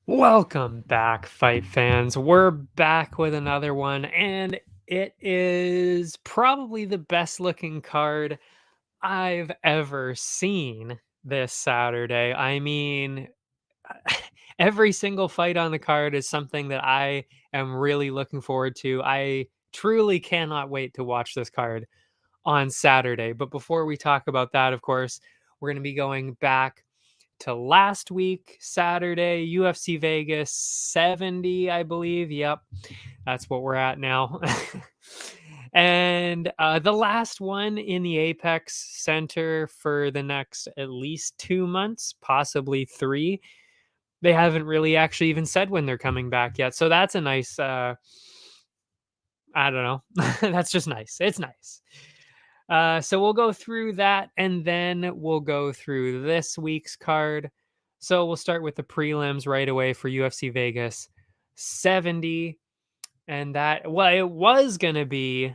Welcome back, fight fans. We're back with another one, and it is probably the best looking card I've ever seen this Saturday. I mean, every single fight on the card is something that I am really looking forward to. I truly cannot wait to watch this card on Saturday. But before we talk about that, of course, we're going to be going back to last week, Saturday, UFC Vegas 70, I believe. Yep, that's what we're at now. And the last one in the Apex Center for the next at least 2 months, possibly three. They haven't really actually even said when they're coming back yet. So that's a nice, I don't know. That's just nice. It's nice. So we'll go through that and then we'll go through this week's card. So we'll start with the prelims right away for UFC Vegas 70. And that, well, it was going to be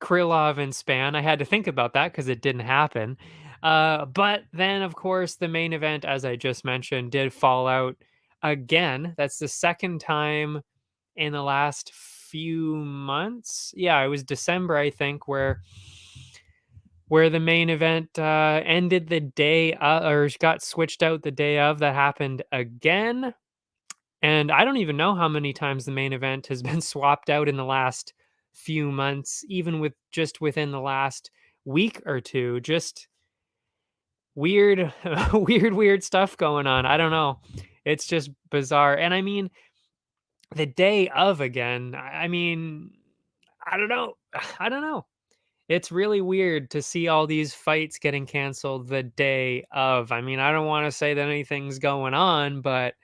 Krylov and Span. I had to think about that because it didn't happen. But then, of course, the main event, as I just mentioned, did fall out again. That's the second time in the last few months. Yeah, it was December, I think, where the main event ended the day or got switched out the day of. That happened again. And I don't even know how many times the main event has been swapped out in the last few months, even with just within the last week or two. Just weird, weird stuff going on. I don't know. It's just bizarre. And I mean, the day of again, I mean, I don't know. I don't know. It's really weird to see all these fights getting canceled the day of. I mean, I don't want to say that anything's going on, but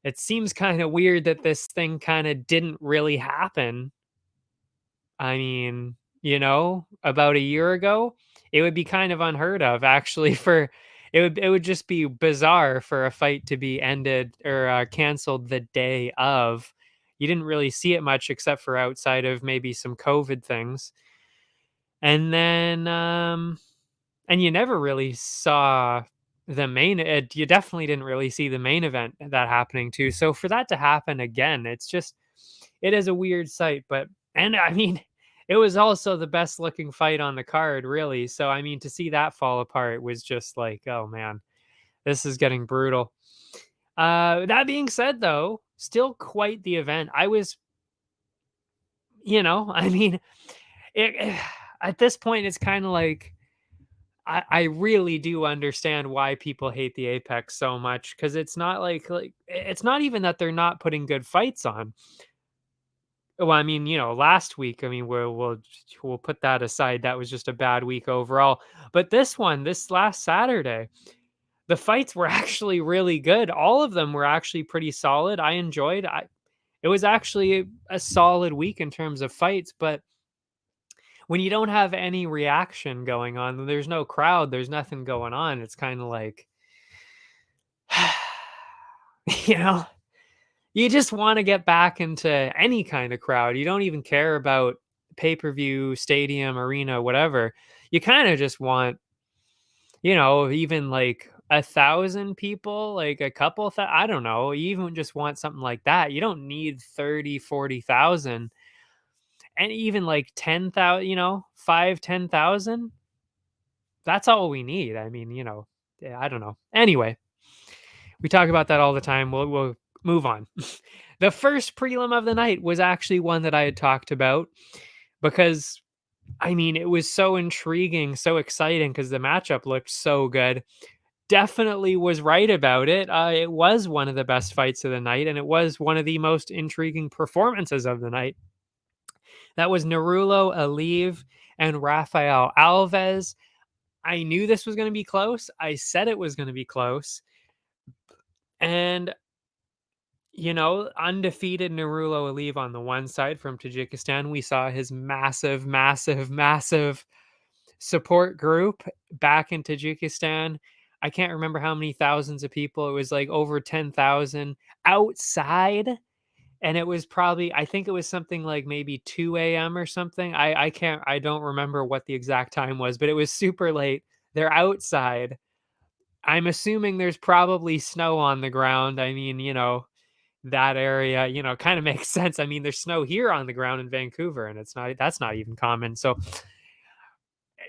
it seems kind of weird that this thing kind of didn't really happen. I mean, about a year ago, it would be kind of unheard of actually for it would just be bizarre for a fight to be ended or canceled the day of. You didn't really see it much except for outside of maybe some COVID things. And then and you never really saw you definitely didn't really see the main event that happening too. So for that to happen again, it is a weird sight, but and I mean, it was also the best looking fight on the card, really. So I mean, to see that fall apart was just like, oh man, this is getting brutal. That being said, though, still quite the event. I was, I mean, it at this point, it's kind of like I really do understand why people hate the Apex so much because it's not like it's not even that they're not putting good fights on. Well, I mean, last week, I mean, we'll put that aside. That was just a bad week overall. But this last Saturday, the fights were actually really good. All of them were actually pretty solid. I enjoyed. It was actually a solid week in terms of fights, but when you don't have any reaction going on, there's no crowd, there's nothing going on. It's kind of like, you know, you just want to get back into any kind of crowd. You don't even care about pay-per-view, stadium, arena, whatever. You kind of just want, even like 1,000 people, like a couple I don't know, you even just want something like that. You don't need 30, 40,000, and even like 10,000, 5, 10,000. That's all we need. I mean, yeah, I don't know. Anyway, we talk about that all the time. We'll move on. The first prelim of the night was actually one that I had talked about because, I mean, it was so intriguing, so exciting because the matchup looked so good. Definitely was right about it. It was one of the best fights of the night, and it was one of the most intriguing performances of the night. That was Narulo Aliv and Rafael Alves. I knew this was going to be close. I said it was going to be close. And, undefeated Narulo Aliv on the one side from Tajikistan. We saw his massive, massive, massive support group back in Tajikistan. I can't remember how many thousands of people. It was like over 10,000 outside. And it was probably, I think it was something like maybe 2 a.m. or something. I don't remember what the exact time was, but it was super late. They're outside I'm assuming there's probably snow on the ground. I mean, that area, kind of makes sense. I mean, there's snow here on the ground in Vancouver, and that's not even common. So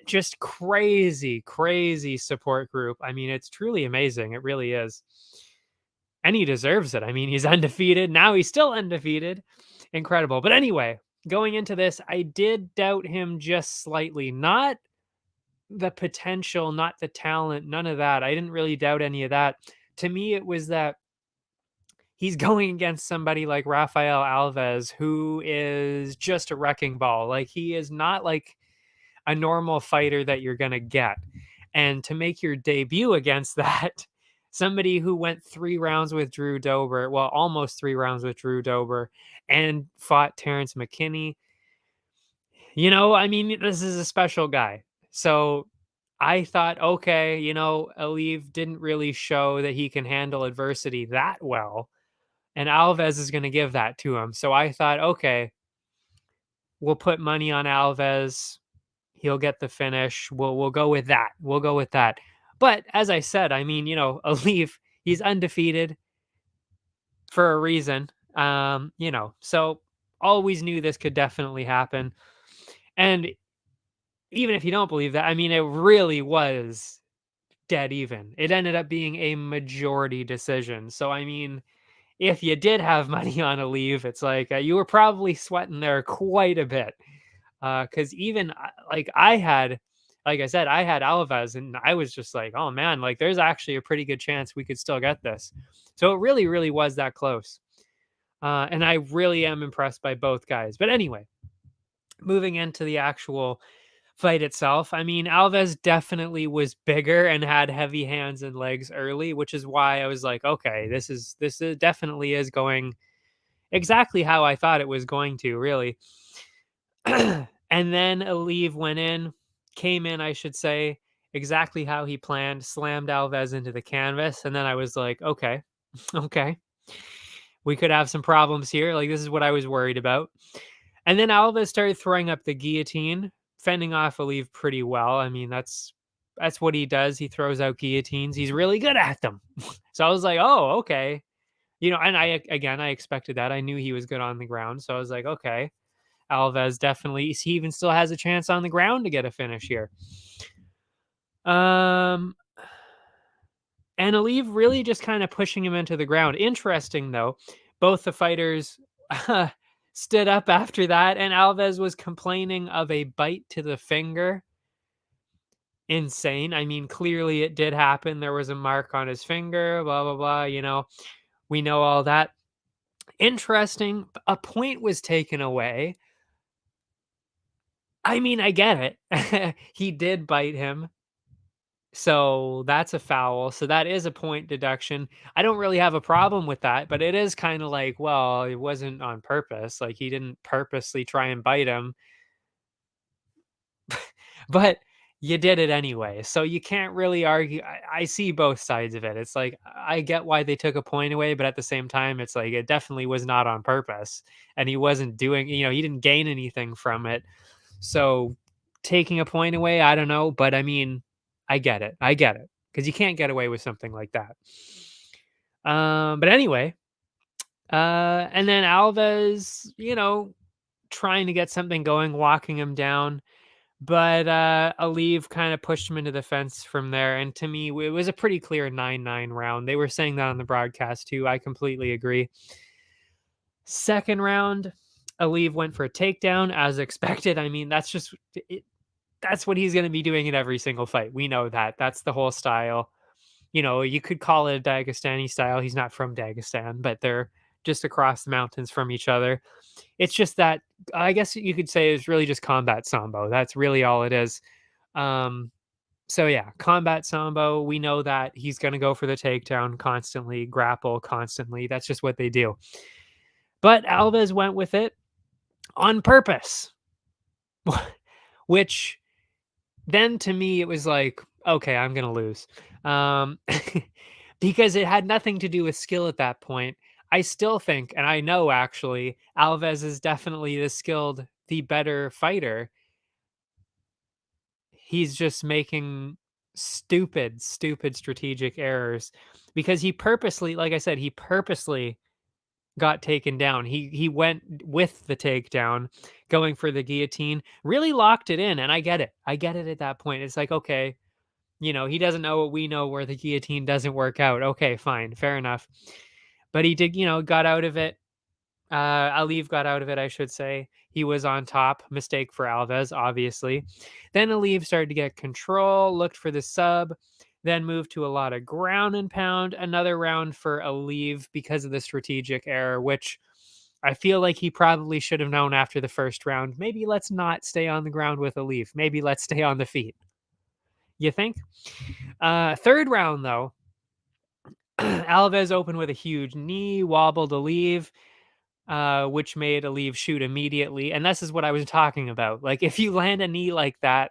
just crazy, crazy support group. I mean, it's truly amazing. It really is. And he deserves it. I mean, he's undefeated. Now he's still undefeated. Incredible. But anyway, going into this, I did doubt him just slightly. Not the potential, not the talent, none of that. I didn't really doubt any of that. To me, it was that he's going against somebody like Rafael Alves, who is just a wrecking ball. Like, he is not like a normal fighter that you're going to get. And to make your debut against that, somebody who went 3 rounds with Drew Dober, well, almost 3 rounds with Drew Dober, and fought Terrence McKinney, I mean, this is a special guy. So I thought, okay, Aliv didn't really show that he can handle adversity that well. And Alves is going to give that to him. So I thought, okay, we'll put money on Alves. He'll get the finish. We'll go with that. We'll go with that. But as I said, I mean, Aliv, he's undefeated for a reason. So always knew this could definitely happen. And even if you don't believe that, I mean, it really was dead even. It ended up being a majority decision. So I mean, if you did have money on Aliv, it's like you were probably sweating there quite a bit. Because even like like I said, I had Alves, and I was just like, oh man, like there's actually a pretty good chance we could still get this. So it really, really was that close. And I really am impressed by both guys. But anyway, moving into the actual fight itself, I mean, Alves definitely was bigger and had heavy hands and legs early, which is why I was like, okay, this is definitely is going exactly how I thought it was going to, really. And then Aliv came in, I should say, exactly how he planned, slammed Alves into the canvas. And then I was like, okay, okay, we could have some problems here. Like, this is what I was worried about. And then Alves started throwing up the guillotine, fending off Aliv pretty well. I mean, that's what he does. He throws out guillotines. He's really good at them. So I was like, oh, okay. And I expected that. I knew he was good on the ground. So I was like, okay. Alves definitely, he even still has a chance on the ground to get a finish here. And Aliv really just kind of pushing him into the ground. Interesting though, both the fighters stood up after that, and Alves was complaining of a bite to the finger. Insane. I mean, clearly it did happen. There was a mark on his finger, blah, blah, blah. We know all that. Interesting. A point was taken away. I mean, I get it. He did bite him. So that's a foul. So that is a point deduction. I don't really have a problem with that, but it is kind of like, well, it wasn't on purpose. Like, he didn't purposely try and bite him, but you did it anyway. So you can't really argue. I see both sides of it. It's like, I get why they took a point away, but at the same time, it's like, it definitely was not on purpose. And he wasn't doing, he didn't gain anything from it. So taking a point away, I don't know. But I mean, I get it. I get it. Because you can't get away with something like that. But anyway, and then Alves, trying to get something going, walking him down. But Aliv kind of pushed him into the fence from there. And to me, it was a pretty clear 9-9 round. They were saying that on the broadcast too. I completely agree. Second round, Aliv went for a takedown as expected. I mean, that's just it. That's what he's going to be doing in every single fight. We know that. That's the whole style. You could call it a Dagestani style. He's not from Dagestan, but they're just across the mountains from each other. It's just that, I guess you could say, it's really just combat sambo. That's really all it is. So yeah, combat sambo. We know that he's going to go for the takedown constantly, grapple constantly. That's just what they do. But Alves went with it on purpose, which then to me, it was like, okay, I'm going to lose. Because it had nothing to do with skill at that point. I still think, and I know actually, Alves is definitely the better fighter. He's just making stupid, stupid strategic errors because he purposely, like I said, he purposely got taken down. He went with the takedown, going for the guillotine, really locked it in, and I get it. I get it at that point. It's like, okay, he doesn't know what we know where the guillotine doesn't work out. Okay, fine, fair enough. But he did, got out of it. Aliv got out of it, I should say. He was on top. Mistake for Alves, obviously. Then Aliv started to get control, looked for the sub, then moved to a lot of ground and pound. Another round for Aliv because of the strategic error, which I feel like he probably should have known after the first round. Maybe let's not stay on the ground with Aliv. Maybe let's stay on the feet. You think? Third round, though, Alves opened with a huge knee, wobbled Aliv, which made Aliv shoot immediately. And this is what I was talking about. Like, if you land a knee like that,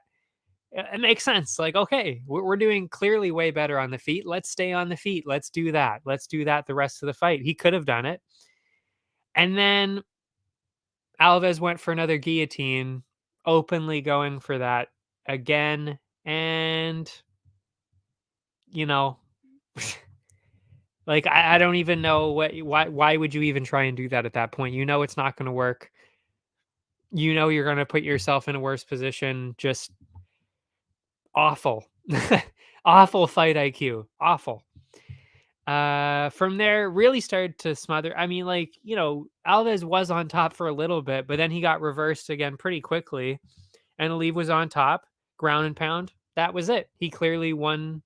it makes sense. Like, okay, we're doing clearly way better on the feet. Let's stay on the feet. Let's do that. Let's do that the rest of the fight. He could have done it. And then Alves went for another guillotine, openly going for that again. And, you know, like, I don't even know why would you even try and do that at that point? It's not going to work. You're going to put yourself in a worse position. Just awful. Awful fight IQ. Awful. From there, really started to smother. I mean, like, Alves was on top for a little bit, but then he got reversed again pretty quickly. And Aliv was on top, ground and pound. That was it. He clearly won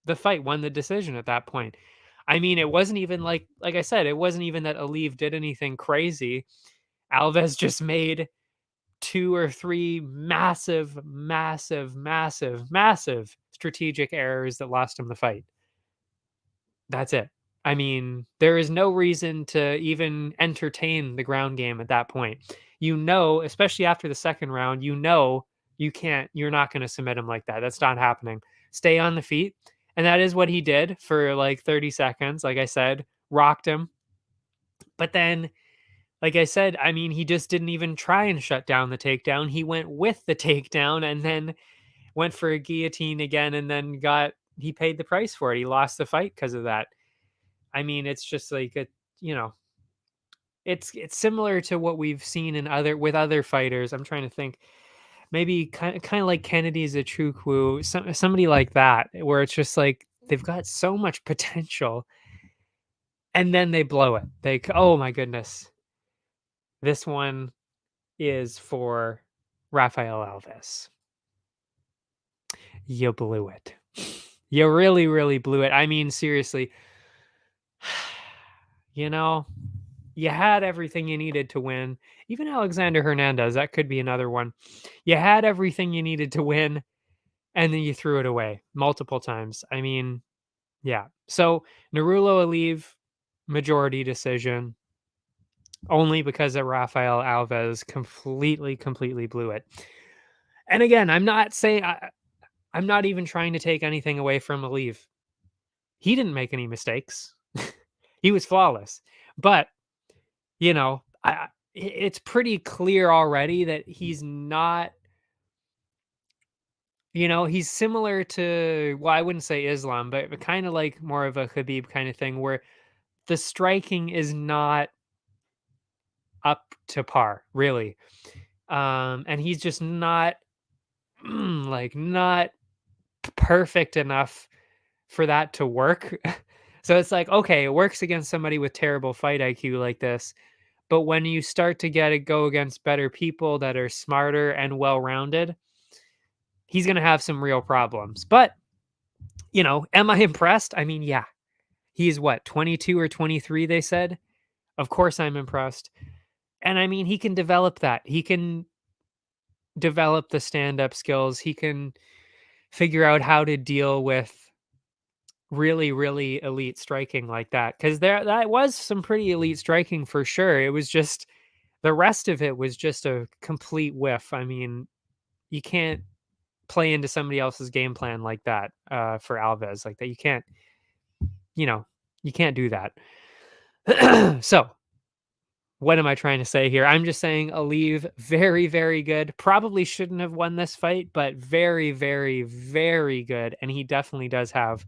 the fight, won the decision at that point. I mean, it wasn't even like I said, it wasn't even that Aliv did anything crazy. Alves just made 2 or 3 massive, massive, massive, massive strategic errors that lost him the fight. That's it. I mean, there is no reason to even entertain the ground game at that point. Especially after the second round, you're not going to submit him like that. That's not happening. Stay on the feet. And that is what he did for like 30 seconds. Like I said, rocked him. But then, like I said, I mean, he just didn't even try and shut down the takedown. He went with the takedown and then went for a guillotine again and then he paid the price for it. He lost the fight because of that. I mean, it's just like it's similar to what we've seen with other fighters. I'm trying to think. Maybe kind of like Kennedy's a Chukwu, somebody like that, where it's just like they've got so much potential, and then they blow it. Oh my goodness, this one is for Rafael Alves. You blew it. You really, really blew it. I mean, seriously. You had everything you needed to win. Even Alexander Hernandez, that could be another one. You had everything you needed to win, and then you threw it away multiple times. I mean, yeah. So Narulo Aliv, majority decision, only because of Rafael Alves completely, completely blew it. And again, I'm not even trying to take anything away from Aliv. He didn't make any mistakes. He was flawless. But it's pretty clear already that he's not, he's similar to, well, I wouldn't say Islam, but kind of like more of a Khabib kind of thing where the striking is not up to par, really. And he's just not not perfect enough for that to work. So it's like, okay, it works against somebody with terrible fight IQ like this. But when you start to go against better people that are smarter and well-rounded, he's going to have some real problems. But, am I impressed? I mean, yeah. He's 22 or 23, they said. Of course I'm impressed. And I mean, he can develop that. He can develop the stand-up skills. He can figure out how to deal with really, really elite striking like that. Because that was some pretty elite striking for sure. It was just the rest of it was just a complete whiff. I mean, you can't play into somebody else's game plan like that for Alves like that. You can't do that. So what am I trying to say here? I'm just saying Aliv, very, very good. Probably shouldn't have won this fight, but very, very, very good. And he definitely does have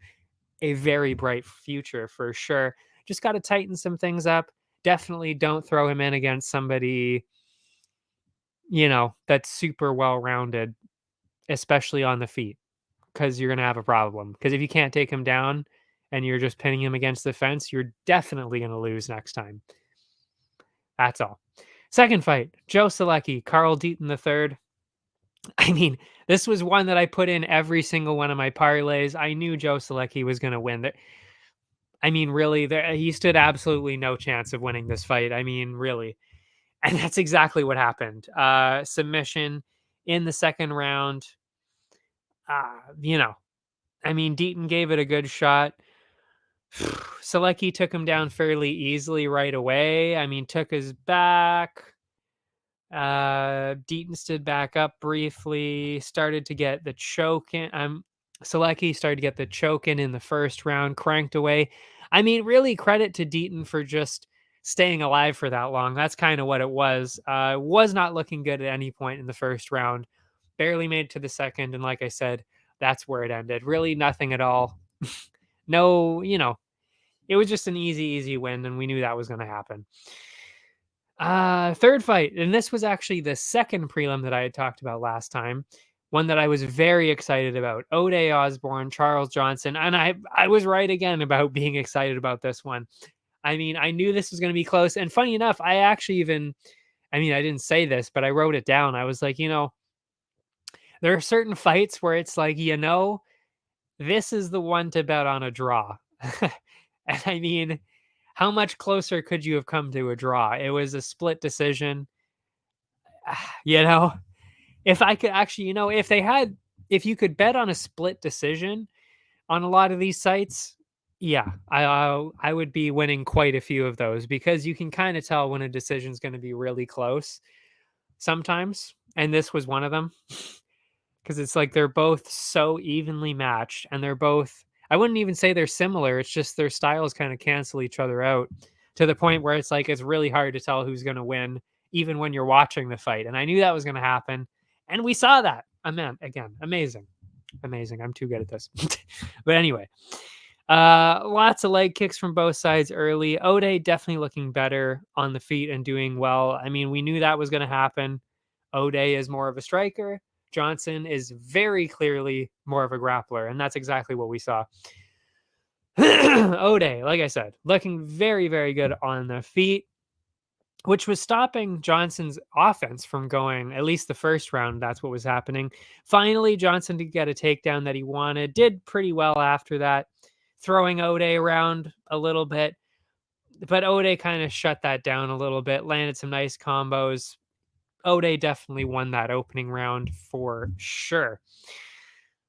a very bright future for sure. Just got to tighten some things up. Definitely don't throw him in against somebody, that's super well rounded, especially on the feet, because you're going to have a problem. Because if you can't take him down and you're just pinning him against the fence, you're definitely going to lose next time. That's all. Second fight, Joe Selecki, Carl Deaton III. I mean, this was one that I put in every single one of my parlays. I knew Joe Selecki was going to win. I mean, really, he stood absolutely no chance of winning this fight. I mean, really. And that's exactly what happened. Submission in the second round. You know, I mean, Deaton gave it a good shot. Selecki took him down fairly easily right away. I mean, took his back. Deaton stood back up briefly, started to get the choke in. Selecki started to get the choke in the first round, cranked away. I mean, really credit to Deaton for just staying alive for that long. That's kind of what it was. Was not looking good at any point in the first round. Barely made it to the second, and like I said, that's where it ended. Really nothing at all. No, it was just an easy win, and we knew that was going to happen. Third fight, and this was actually the second prelim that I had talked about last time. One that I was very excited about. O'Day Osborne, Charles Johnson, and I was right again about being excited about this one. I mean, I knew this was going to be close, and funny enough, I actually even, I mean, I didn't say this, but I wrote it down. I was like, there are certain fights where it's like, this is the one to bet on a draw. And I mean, how much closer could you have come to a draw? It was a split decision. You know, if I could actually, if you could bet on a split decision on a lot of these sites, yeah, I would be winning quite a few of those, because you can kind of tell when a decision is going to be really close sometimes. And this was one of them, because it's like they're both so evenly matched, and they're both, I wouldn't even say they're similar. It's just their styles kind of cancel each other out to the point where it's like it's really hard to tell who's going to win, even when you're watching the fight. And I knew that was going to happen, and we saw that. Again, amazing. I'm too good at this. But anyway, lots of leg kicks from both sides early. O'Day definitely looking better on the feet and doing well. I mean, we knew that was going to happen. O'Day is more of a striker. Johnson is very clearly more of a grappler, and that's exactly what we saw. O'Day, like I said, looking very, very good on the feet, which was stopping Johnson's offense from going, at least the first round. That's what was happening. Finally, Johnson did get a takedown that he wanted, did pretty well after that, throwing O'Day around a little bit. But O'Day kind of shut that down a little bit, landed some nice combos. O'Day definitely won that opening round for sure.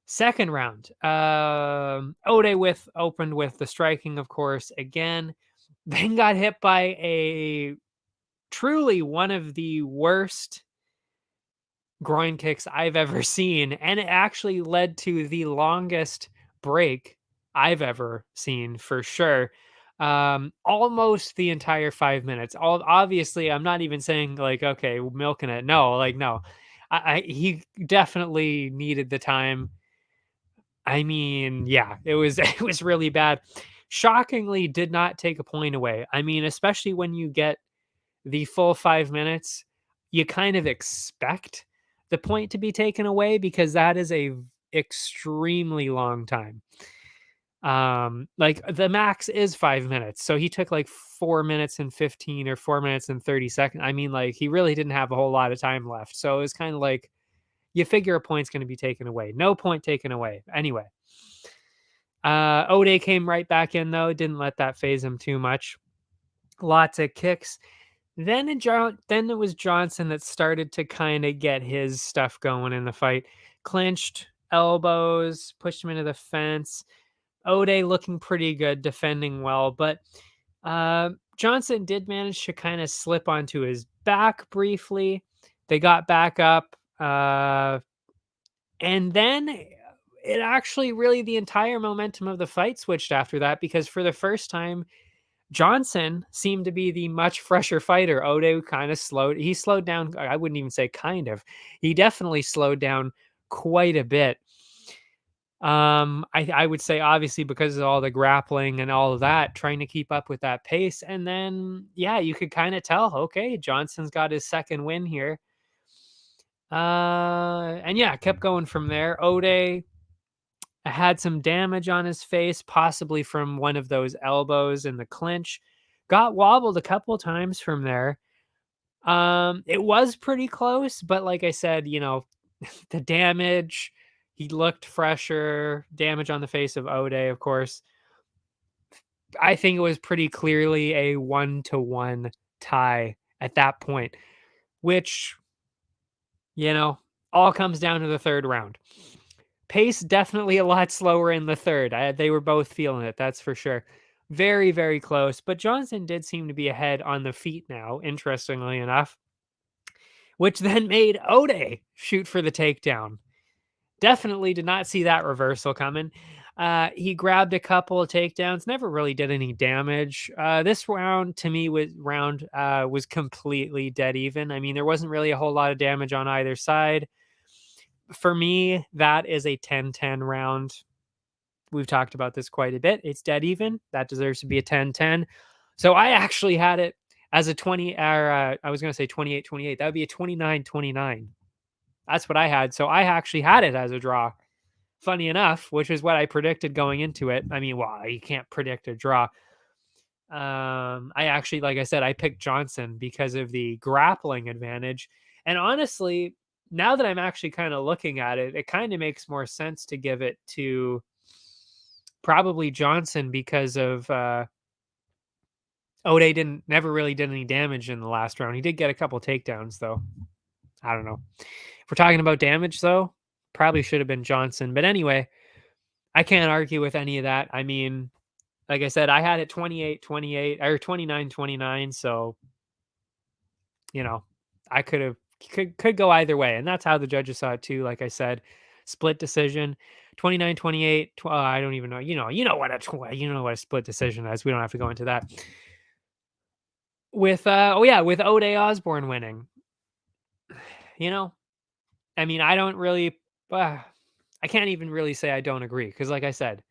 Second round, O'Day opened with the striking, of course, again, then got hit by a truly one of the worst groin kicks I've ever seen, and it actually led to the longest break I've ever seen for sure. Almost the entire 5 minutes. Obviously, I'm not even saying like, okay, milking it. No, like no. He definitely needed the time. I mean, yeah, it was it was really bad. Shockingly, did not take a point away. I mean, especially when you get the full 5 minutes, you kind of expect the point to be taken away, because that is a extremely long time. Like the max is 5 minutes. So he took like 4 minutes and 15 or 4 minutes and 30 seconds. I mean, like he really didn't have a whole lot of time left. So it was kind of like you figure a point's going to be taken away. No point taken away. Anyway, O'Day came right back in though. Didn't let that phase him too much. Lots of kicks. Then it was Johnson that started to kind of get his stuff going in the fight. Clinched elbows, pushed him into the fence. O'Day looking pretty good, defending well, but Johnson did manage to kind of slip onto his back briefly. They got back up, and then it actually really the entire momentum of the fight switched after that, because for the first time, Johnson seemed to be the much fresher fighter. Ode kind of he slowed down. I wouldn't even say kind of. He definitely slowed down quite a bit. I would say obviously because of all the grappling and all of that, trying to keep up with that pace. And then, yeah, you could kind of tell, okay, Johnson's got his second win here. And yeah, kept going from there. Ode had some damage on his face, possibly from one of those elbows in the clinch. Got wobbled a couple times from there. It was pretty close, but like I said, the damage, he looked fresher. Damage on the face of Ode, of course. I think it was pretty clearly a 1-1 tie at that point, which, all comes down to the third round. Pace definitely a lot slower in the third. They were both feeling it, that's for sure. Very, very close. But Johnson did seem to be ahead on the feet now, interestingly enough, which then made Ode shoot for the takedown. Definitely did not see that reversal coming. He grabbed a couple of takedowns, never really did any damage. This round, to me, was completely dead even. I mean, there wasn't really a whole lot of damage on either side. For me, that is a 10-10 round. We've talked about this quite a bit. It's dead even. That deserves to be a 10-10. So I actually had it as a 20, or I was going to say 28-28. That would be a 29-29. That's what I had. So I actually had it as a draw. Funny enough, which is what I predicted going into it. I mean, well, you can't predict a draw. I actually, like I said, I picked Johnson because of the grappling advantage. And honestly, now that I'm actually kind of looking at it, it kind of makes more sense to give it to probably Johnson because of Ode never really did any damage in the last round. He did get a couple takedowns though. I don't know. If we're talking about damage though, probably should have been Johnson. But anyway, I can't argue with any of that. I mean, like I said, I had it 28-28 or 29-29. So, I could go either way. And that's how the judges saw it too. Like I said, split decision, 29-28. I don't even know. What a split decision is. We don't have to go into that. With with Ode Osborne winning. I mean, I don't really I can't even really say I don't agree because like I said,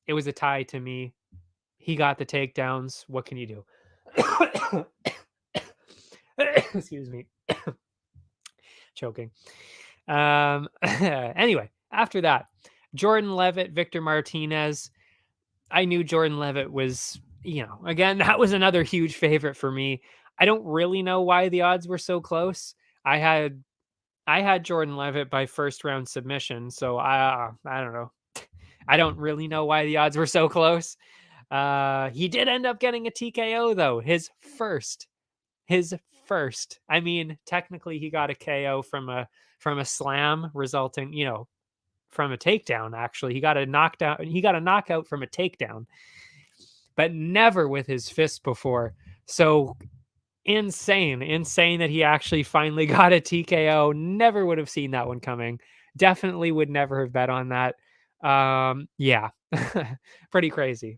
it was a tie to me. He got the takedowns. What can you do? Excuse me. Choking. Anyway, after that, Jordan Levitt, Victor Martinez. I knew Jordan Levitt was, again, that was another huge favorite for me. I don't really know why the odds were so close. I had Jordan Levitt by first round submission, so I don't know. I don't really know why the odds were so close. He did end up getting a TKO though, his first. I mean, technically he got a KO from a slam resulting, from a takedown. Actually, he got a knockout from a takedown, but never with his fist before. So insane that he actually finally got a TKO. Never would have seen that one coming. Definitely would never have bet on that. Yeah, pretty crazy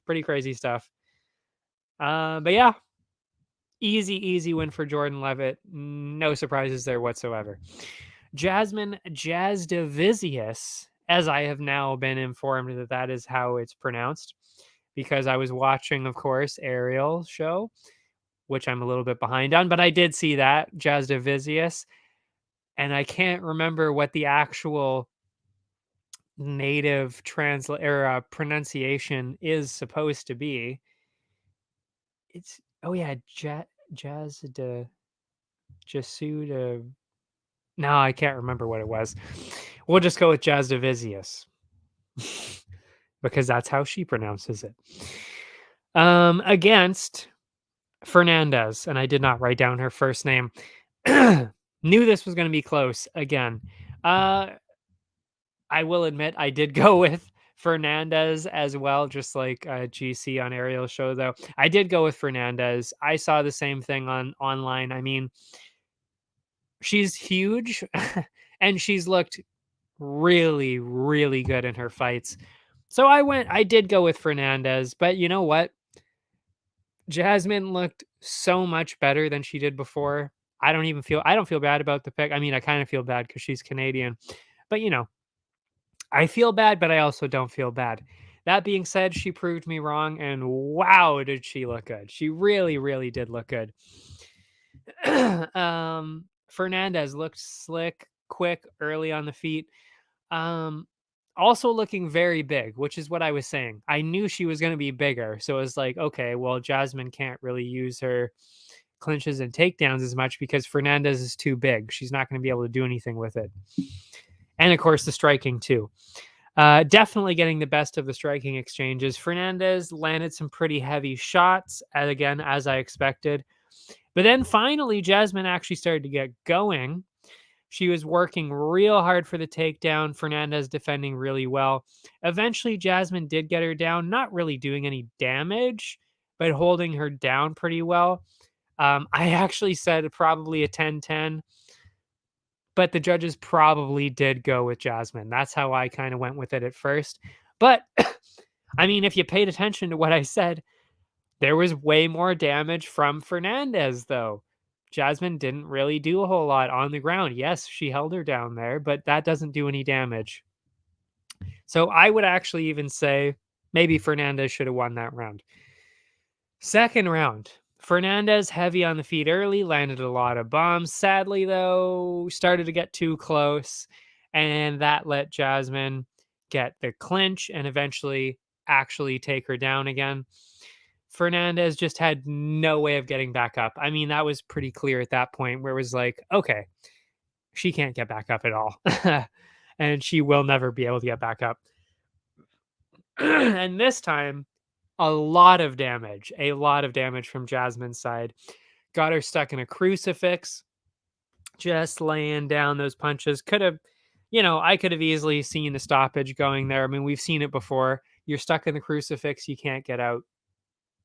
stuff. But yeah, easy win for Jordan Levitt. No surprises there whatsoever. Jasmine Jasdavicius, as I have now been informed that is how it's pronounced, because I was watching, of course, Ariel's show, which I'm a little bit behind on, but I did see that, Jasdavicius, and I can't remember what the actual native pronunciation is supposed to be. It's Jasuda. No, I can't remember what it was. We'll just go with Jasdavicius because that's how she pronounces it. Against Fernandez, and I did not write down her first name. Knew this was going to be close again. I will admit I did go with Fernandez as well, just like GC on Ariel's show, though. I did go with Fernandez. I saw the same thing online. I mean, she's huge and she's looked really, really good in her fights. So I did go with Fernandez, but you know what? Jasmine looked so much better than she did before. I don't feel bad about the pick. I mean, I kind of feel bad because she's Canadian, but I feel bad, but I also don't feel bad. That being said, she proved me wrong, and wow, did she look good. She really, really did look good. Fernandez looked slick, quick, early on the feet. Um, Also looking very big, which is what I was saying. I knew she was going to be bigger. So it was like, okay, well, Jasmine can't really use her clinches and takedowns as much because Fernandez is too big. She's not going to be able to do anything with it. And of course, the striking too. Definitely getting the best of the striking exchanges. Fernandez landed some pretty heavy shots, again, as I expected. But then finally, Jasmine actually started to get going. She was working real hard for the takedown. Fernandez defending really well. Eventually, Jasmine did get her down, not really doing any damage, but holding her down pretty well. I actually said probably a 10-10, but the judges probably did go with Jasmine. That's how I kind of went with it at first. But I mean, if you paid attention to what I said, there was way more damage from Fernandez, though. Jasmine didn't really do a whole lot on the ground. Yes, she held her down there, but that doesn't do any damage. So I would actually even say maybe Fernandez should have won that round. Second round, Fernandez heavy on the feet early, landed a lot of bombs. Sadly, though, started to get too close, and that let Jasmine get the clinch and eventually actually take her down again. Fernandez just had no way of getting back up. I mean, that was pretty clear at that point where it was like, okay, she can't get back up at all. And she will never be able to get back up. And this time, a lot of damage from Jasmine's side. Got her stuck in a crucifix, just laying down those punches. Could have, I could have easily seen the stoppage going there. I mean, we've seen it before. You're stuck in the crucifix, you can't get out.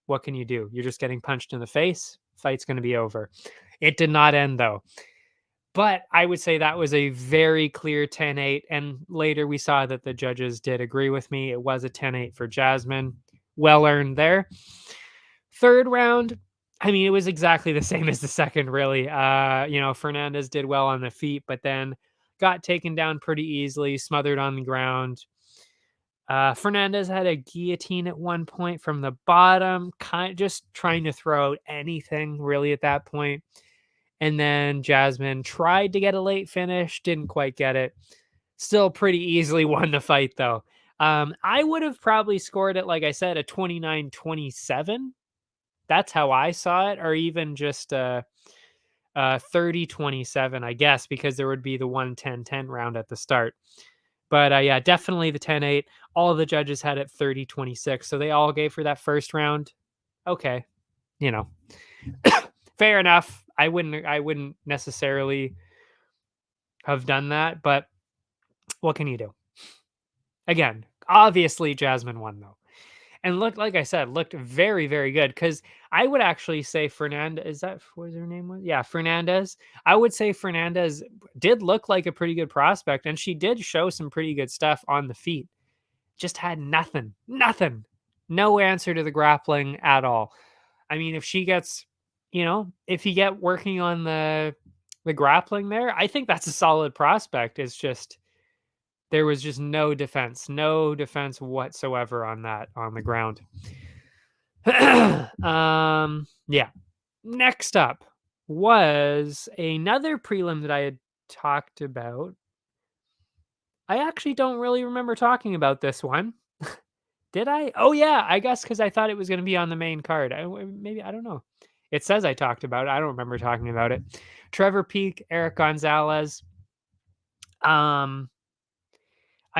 What can you do? You're just getting punched in the face. Fight's going to be over. It did not end though. But I would say that was a very clear 10-8. And later we saw that the judges did agree with me. It was a 10-8 for Jasmine. Well earned there. Third round, I mean, it was exactly the same as the second, really. Fernandez did well on the feet, but then got taken down pretty easily, smothered on the ground. Fernandez had a guillotine at one point from the bottom, kind of just trying to throw out anything really at that point. And then Jasmine tried to get a late finish, didn't quite get it. Still pretty easily won the fight, though. I would have probably scored it, like I said, a 29-27. That's how I saw it, or even just a 30-27, I guess, because there would be the 1-10-10 round at the start. But yeah, definitely the 10-8. All of the judges had it 30-26, so they all gave for that first round. Okay, fair enough. I wouldn't necessarily have done that, but what can you do? Again, obviously Jasmine won though. And like I said, looked very, very good. Because I would actually say Fernandez, is that what her name was? Yeah, Fernandez. I would say Fernandez did look like a pretty good prospect, and she did show some pretty good stuff on the feet. Just had nothing. No answer to the grappling at all. I mean, if she gets, if you get working on the grappling there, I think that's a solid prospect. It's just there was just no defense whatsoever on the ground. Yeah. Next up was another prelim that I had talked about. I actually don't really remember talking about this one. Did I? Oh yeah, I guess because I thought it was going to be on the main card. Maybe, I don't know. It says I talked about it. I don't remember talking about it. Trevor Peek, Eric Gonzalez. I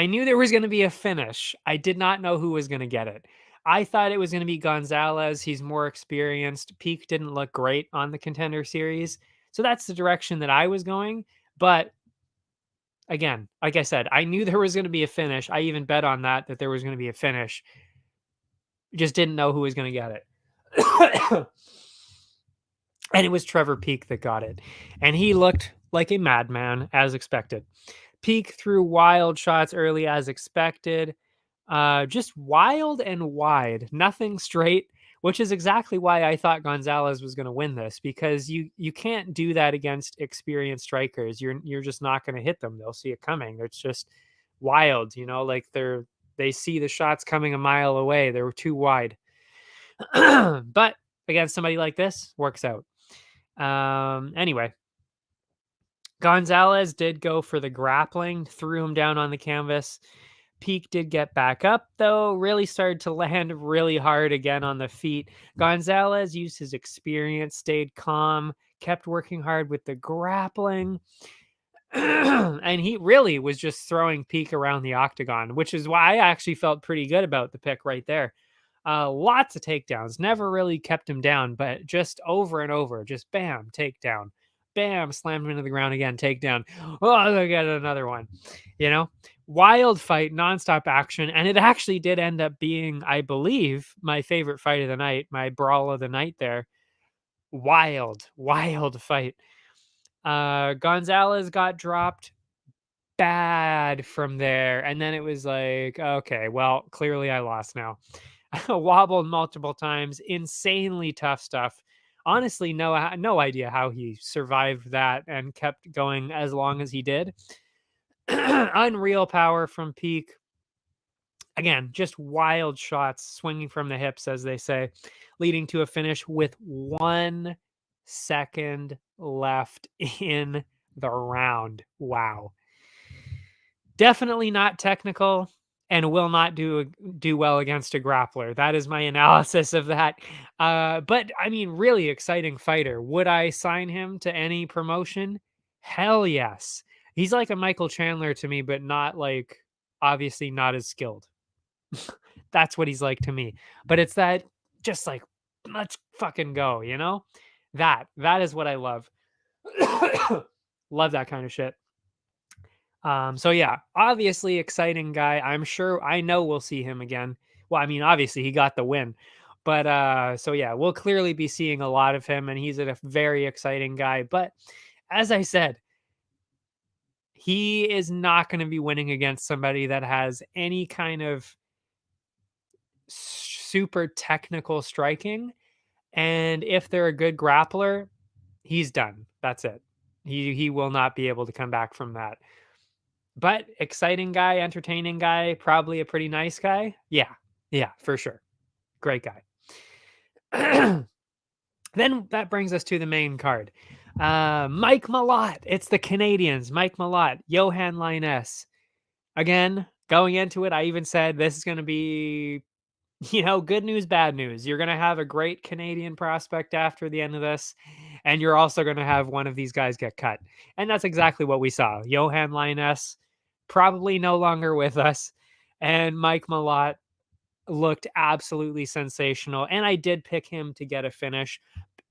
knew there was going to be a finish. I did not know who was going to get it. I thought it was going to be Gonzalez. He's more experienced. Peek didn't look great on the Contender Series. So that's the direction that I was going. But again, like I said, I knew there was going to be a finish. I even bet on that there was going to be a finish. Just didn't know who was going to get it. And it was Trevor Peek that got it. And he looked like a madman, as expected. Peek threw wild shots early, as expected. Just wild and wide. Nothing straight. which is exactly why I thought Gonzalez was going to win this, because you can't do that against experienced strikers. You're just not going to hit them. They'll see it coming. It's just wild, like they see the shots coming a mile away. They're too wide. But against somebody like this, works out. Anyway, Gonzalez did go for the grappling, threw him down on the canvas. Peak did get back up, though, really started to land really hard again on the feet. Gonzalez used his experience, stayed calm, kept working hard with the grappling. And he really was just throwing Peak around the octagon, which is why I actually felt pretty good about the pick right there. Lots of takedowns, never really kept him down, but just over and over, just bam, takedown, bam, slammed him into the ground again, takedown. Oh, look at another one, wild fight, nonstop action. And it actually did end up being, I believe, my favorite fight of the night, my brawl of the night there. Wild fight. Gonzalez got dropped bad from there. And then it was like, okay, well, clearly I lost now. Wobbled multiple times, insanely tough stuff. Honestly, no idea how he survived that and kept going as long as he did. Unreal power from Peak. Again, just wild shots swinging from the hips, as they say, leading to a finish with 1 second left in the round. Wow. Definitely not technical and will not do well against a grappler. That is my analysis of that. But I mean, really exciting fighter. Would I sign him to any promotion? Hell yes. He's like a Michael Chandler to me, but not like, obviously not as skilled. That's what he's like to me. But it's that, just like, let's fucking go, That is what I love. Love that kind of shit. So yeah, obviously exciting guy. I know we'll see him again. Well, I mean, obviously he got the win. But so yeah, we'll clearly be seeing a lot of him, and he's a very exciting guy. But as I said, he is not going to be winning against somebody that has any kind of super technical striking. And if they're a good grappler, he's done. That's it. He will not be able to come back from that. But exciting guy, entertaining guy, probably a pretty nice guy. Yeah, for sure. Great guy. Then that brings us to the main card. Mike Malott. It's the Canadians. Mike Malott, Johan Linus. Again, going into it, I even said this is going to be, good news, bad news. You're going to have a great Canadian prospect after the end of this, and you're also going to have one of these guys get cut. And that's exactly what we saw. Johan Linus, probably no longer with us, and Mike Malott looked absolutely sensational. And I did pick him to get a finish.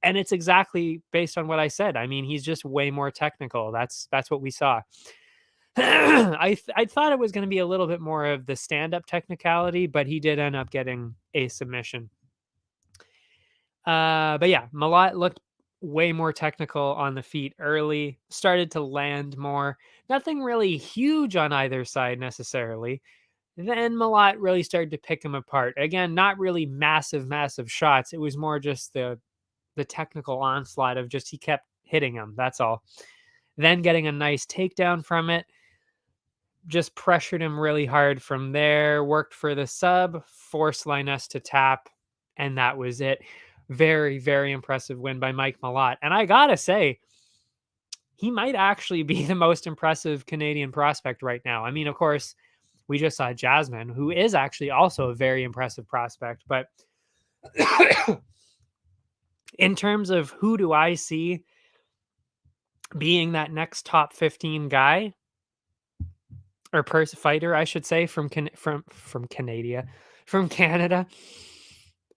And it's exactly based on what I said. I mean, he's just way more technical. That's what we saw. I thought it was going to be a little bit more of the stand-up technicality, but he did end up getting a submission. But yeah, Malott looked way more technical on the feet early, started to land more. Nothing really huge on either side necessarily. Then Malott really started to pick him apart. Again, not really massive shots. It was more just the technical onslaught of just he kept hitting him. That's all. Then getting a nice takedown from it. Just pressured him really hard from there. Worked for the sub, forced Linus to tap, and that was it. Very, very impressive win by Mike Malott. And I gotta say, he might actually be the most impressive Canadian prospect right now. I mean, of course, we just saw Jasmine, who is actually also a very impressive prospect. But in terms of who do I see being that next top 15 guy or fighter, I should say, from Canada,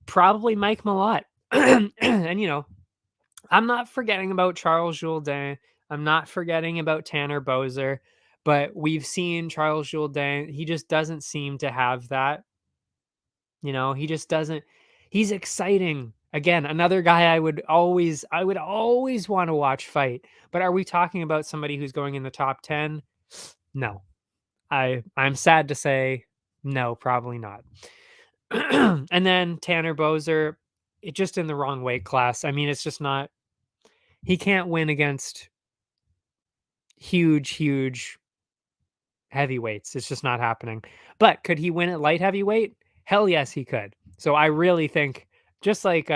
probably Mike Malott. And I'm not forgetting about Charles Jourdain. I'm not forgetting about Tanner Boser, but we've seen Charles Jourdain. He just doesn't seem to have that. He just doesn't. He's exciting. Again, another guy I would always want to watch fight. But are we talking about somebody who's going in the top 10? No. I'm sad to say no, probably not. And then Tanner Boser, it just in the wrong weight class. I mean, it's just not, he can't win against huge heavyweights. It's just not happening. But could he win at light heavyweight? Hell yes, he could. So I really think, just like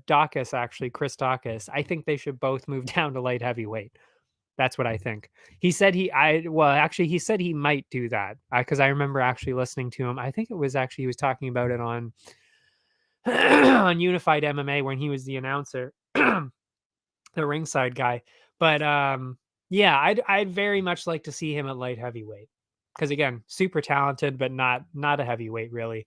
Dawkins, actually, Chris Dawkins, I think they should both move down to light heavyweight. That's what I think. He said actually, he said he might do that because I remember actually listening to him. I think it was actually, he was talking about it on on Unified MMA when he was the announcer, the ringside guy. But yeah, I'd very much like to see him at light heavyweight because again, super talented, but not a heavyweight really.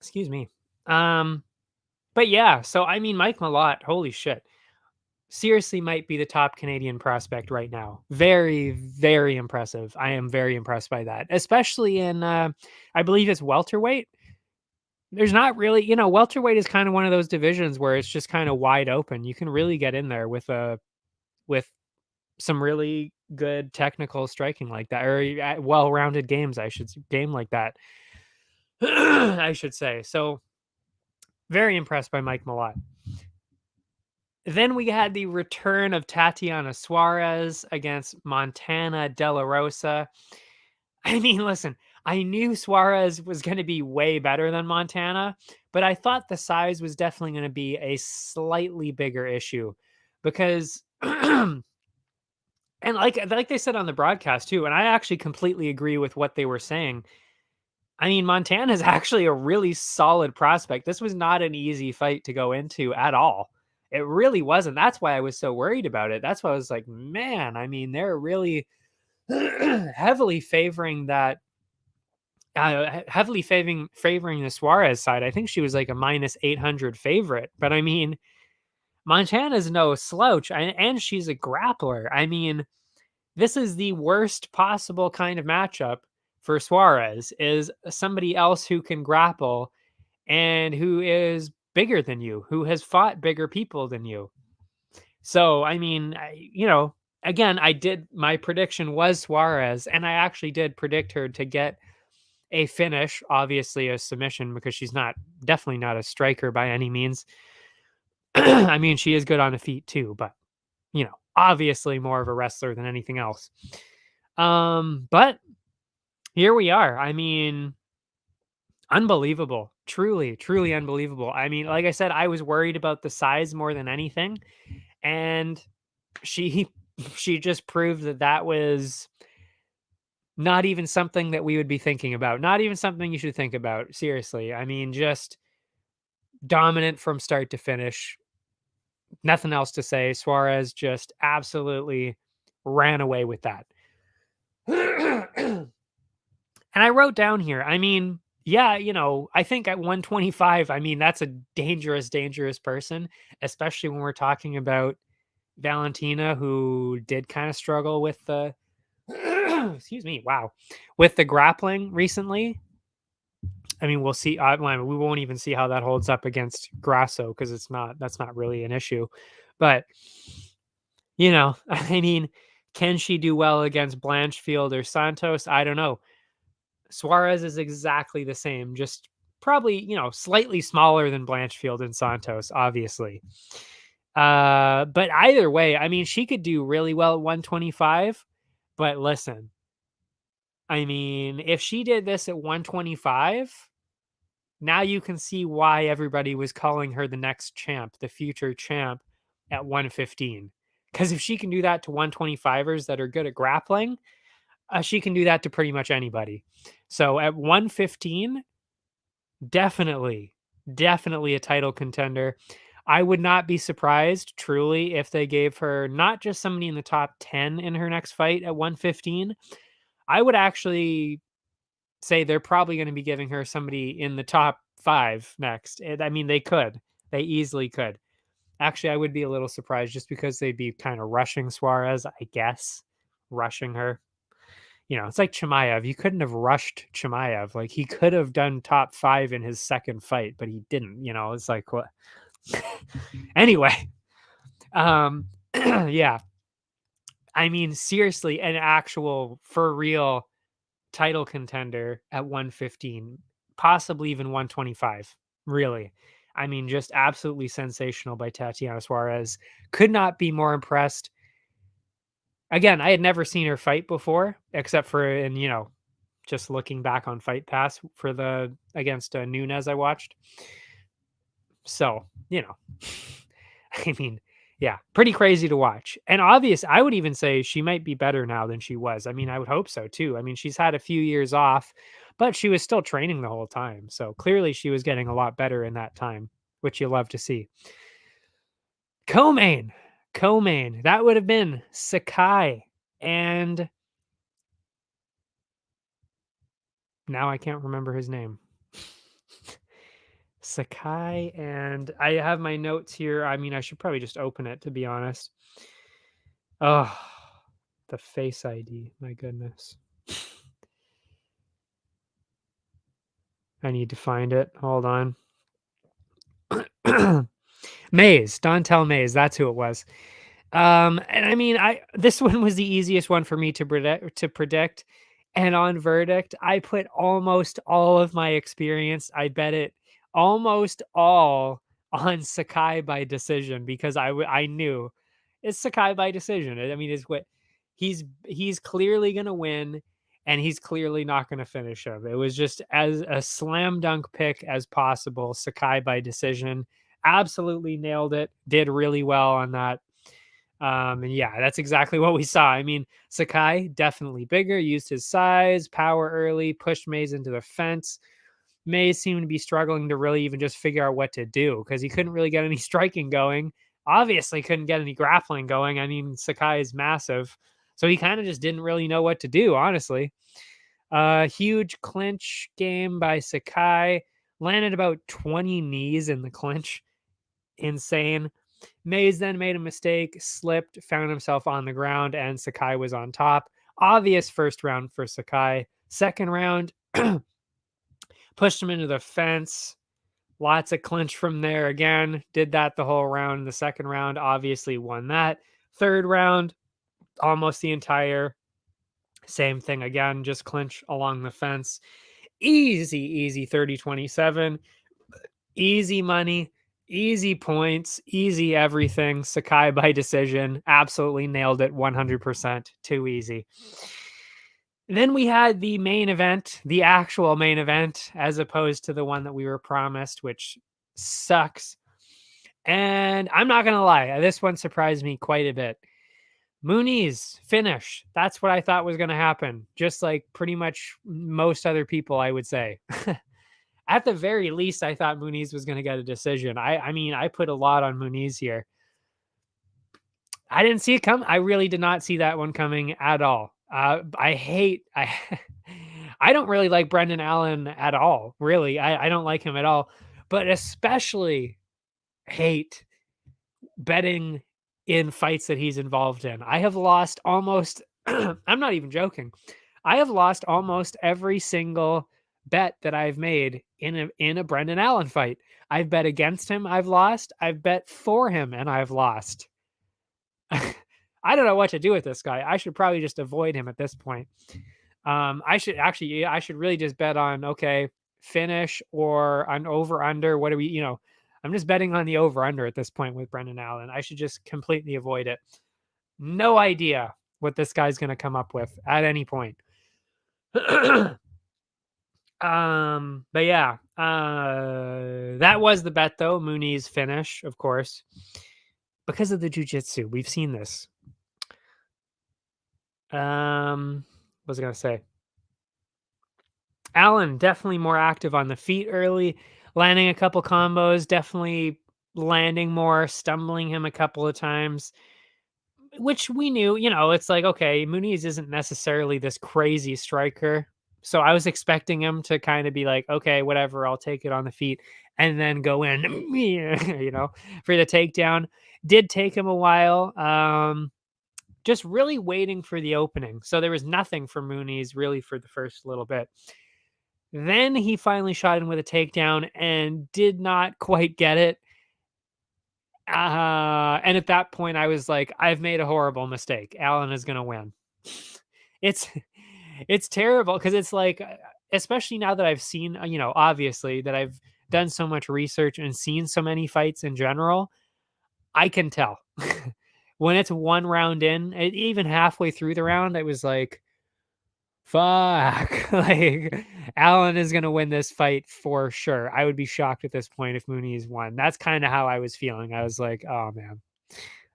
Excuse me. But yeah, so I mean, Mike Malott, holy shit, seriously might be the top Canadian prospect right now. Very impressive. I am very impressed by that, especially in I believe it's welterweight. There's not really, welterweight is kind of one of those divisions where it's just kind of wide open. You can really get in there with some really good technical striking like that, or well-rounded game like that. I should say. So very impressed by Mike Malott. Then we had the return of Tatiana Suarez against Montana De La Rosa. I mean, listen, I knew Suarez was going to be way better than Montana, but I thought the size was definitely going to be a slightly bigger issue because and like they said on the broadcast too, and I actually completely agree with what they were saying. I mean, Montana is actually a really solid prospect. This was not an easy fight to go into at all. It really wasn't. That's why I was so worried about it. That's why I was like, man, I mean, they're really heavily favoring that heavily favoring the Suarez side. I think she was like a minus 800 favorite. But I mean, Montana's no slouch, and she's a grappler. I mean, this is the worst possible kind of matchup for Suarez, is somebody else who can grapple and who is bigger than you, who has fought bigger people than you. So, I mean, again, my prediction was Suarez, and I actually did predict her to get a finish, obviously a submission, because she's definitely not a striker by any means. I mean, she is good on the feet too, but obviously more of a wrestler than anything else. But here we are. I mean, unbelievable. Truly unbelievable. I mean, like I said, I was worried about the size more than anything, and she she just proved that was not even something that we would be thinking about. Not even something you should think about. Seriously. I mean, just dominant from start to finish. Nothing else to say. Suarez just absolutely ran away with that. And I wrote down here, I mean, yeah, I think at 125, I mean, that's a dangerous person, especially when we're talking about Valentina, who did kind of struggle with the, excuse me, wow, with the grappling recently. I mean, we'll see. We won't even see how that holds up against Grasso because that's not really an issue. But, I mean, can she do well against Blanchfield or Santos? I don't know. Suarez is exactly the same, just probably, slightly smaller than Blanchfield and Santos, obviously. But either way, I mean, she could do really well at 125. But listen, I mean, if she did this at 125, now you can see why everybody was calling her the next champ, the future champ at 115. Because if she can do that to 125ers that are good at grappling, she can do that to pretty much anybody. So at 115, definitely a title contender. I would not be surprised, truly, if they gave her not just somebody in the top 10 in her next fight at 115. I would actually say they're probably going to be giving her somebody in the top 5 next. I mean, they easily could. Actually, I would be a little surprised just because they'd be kind of rushing Suarez, I guess, rushing her. It's like Chimaev. You couldn't have rushed Chimaev. Like, he could have done top 5 in his second fight, but he didn't. It's like, what? Anyway, yeah. I mean, seriously, an actual, for real title contender at 115, possibly even 125. really. I mean, just absolutely sensational by Tatiana Suarez. Could not be more impressed. Again, I had never seen her fight before, except for in, just looking back on Fight Pass for the against Nunez I watched. So, I mean, yeah, pretty crazy to watch. And obvious, I would even say she might be better now than she was. I mean, I would hope so too. I mean, she's had a few years off, but she was still training the whole time. So clearly she was getting a lot better in that time, which you love to see. Co-main, co-main, that would have been Sakai. And now I can't remember his name. Sakai, and I have my notes here. I mean, I should probably just open it to be honest. Oh, the Face ID. My goodness. I need to find it. Hold on. Maze, Dontel Maze. That's who it was. And I mean, I this one was the easiest one for me to predict. And on verdict, I put almost all of my experience. I bet it almost all on Sakai by decision because I knew it's Sakai by decision. I mean, it's what he's clearly gonna win, and he's clearly not gonna finish him. It was just as a slam dunk pick as possible. Sakai by decision, absolutely nailed it. Did really well on that. And yeah, that's exactly what we saw. I mean, Sakai definitely bigger, used his size, power early, pushed Mays into the fence. Mays seemed to be struggling to really even just figure out what to do because he couldn't really get any striking going. Obviously, couldn't get any grappling going. I mean, Sakai is massive. So he kind of just didn't really know what to do, honestly. Huge clinch game by Sakai. Landed about 20 knees in the clinch. Insane. Mays then made a mistake, slipped, found himself on the ground, and Sakai was on top. Obvious first round for Sakai. Second round, pushed him into the fence. Lots of clinch from there again. Did that the whole round. The second round, obviously won that. Third round, almost the entire same thing again, just clinch along the fence. Easy 30-27. Easy money, easy points, easy everything. Sakai by decision. Absolutely nailed it 100%. Too easy. Then we had the main event, the actual main event, as opposed to the one that we were promised, which sucks. And I'm not going to lie, this one surprised me quite a bit. Muniz finish. That's what I thought was going to happen. Just like pretty much most other people, I would say. At the very least, I thought Muniz was going to get a decision. I mean, I put a lot on Muniz here. I didn't see it come. I really did not see that one coming at all. I I don't really like Brendan Allen at all. Really, I don't like him at all. But especially hate betting in fights that he's involved in. I have lost almost. I'm not even joking. I have lost almost every single bet that I've made in a Brendan Allen fight. I've bet against him, I've lost. I've bet for him, and I've lost. I don't know what to do with this guy. I should probably just avoid him at this point. I should really just bet on finish or an over under. What do we, I'm just betting on the over under at this point with Brendan Allen. I should just completely avoid it. No idea what this guy's going to come up with at any point. But yeah, that was the bet though. Muniz finish, of course, because of the jiu-jitsu. We've seen this. What was I gonna say? Allen definitely more active on the feet early, landing a couple combos, definitely landing more, stumbling him a couple of times, which we knew, it's like, okay, Muniz isn't necessarily this crazy striker. So I was expecting him to kind of be like, okay, whatever, I'll take it on the feet and then go in, for the takedown. Did take him a while. Just really waiting for the opening. So there was nothing for Muniz really for the first little bit. Then he finally shot in with a takedown and did not quite get it. And at that point, I was like, I've made a horrible mistake. Allen is going to win. It's terrible because it's like, especially now that I've seen, obviously that I've done so much research and seen so many fights in general, I can tell. When it's one round in, even halfway through the round, I was like, fuck. Like, Allen is going to win this fight for sure. I would be shocked at this point if Muniz won. That's kind of how I was feeling. I was like, oh, man.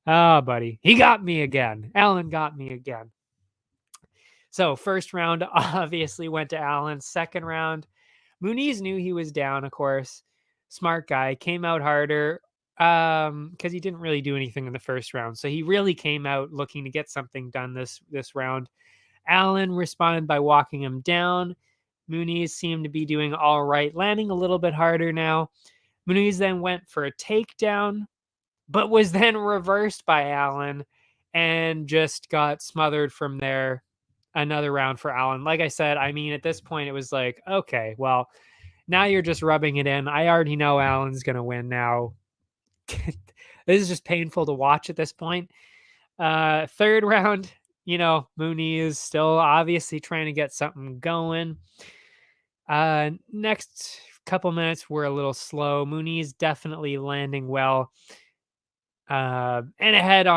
Oh, buddy. He got me again. Allen got me again. So first round obviously went to Allen. Second round, Muniz knew he was down, of course. Smart guy. Came out harder because he didn't really do anything in the first round. So he really came out looking to get something done this round. Allen responded by walking him down. Muniz seemed to be doing all right, landing a little bit harder now. Muniz then went for a takedown, but was then reversed by Allen and just got smothered from there. Another round for Allen. Like I said, I mean, at this point, it was like, okay, well, now you're just rubbing it in. I already know Allen's going to win now. This is just painful to watch at this point. Third round, Muniz still obviously trying to get something going. Next couple minutes were a little slow. Muniz definitely landing well. And ahead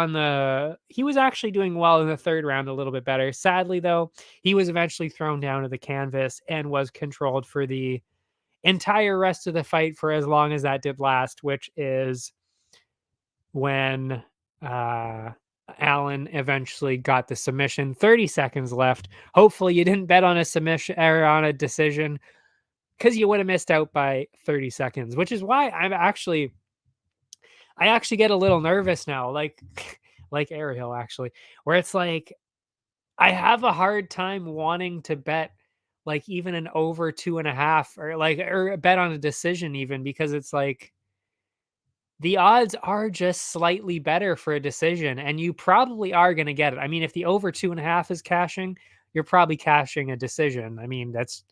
he was actually doing well in the third round, a little bit better. Sadly, though, he was eventually thrown down to the canvas and was controlled for the entire rest of the fight for as long as that did last, which is when Allen eventually got the submission. 30 seconds left. Hopefully you didn't bet on a submission or on a decision, because you would have missed out by 30 seconds, which is why I actually get a little nervous now, like Ariel, actually, where it's like I have a hard time wanting to bet like even an over 2.5 or bet on a decision even, because it's like the odds are just slightly better for a decision, and you probably are going to get it. I mean, if the over 2.5 is cashing, you're probably cashing a decision. I mean, that's,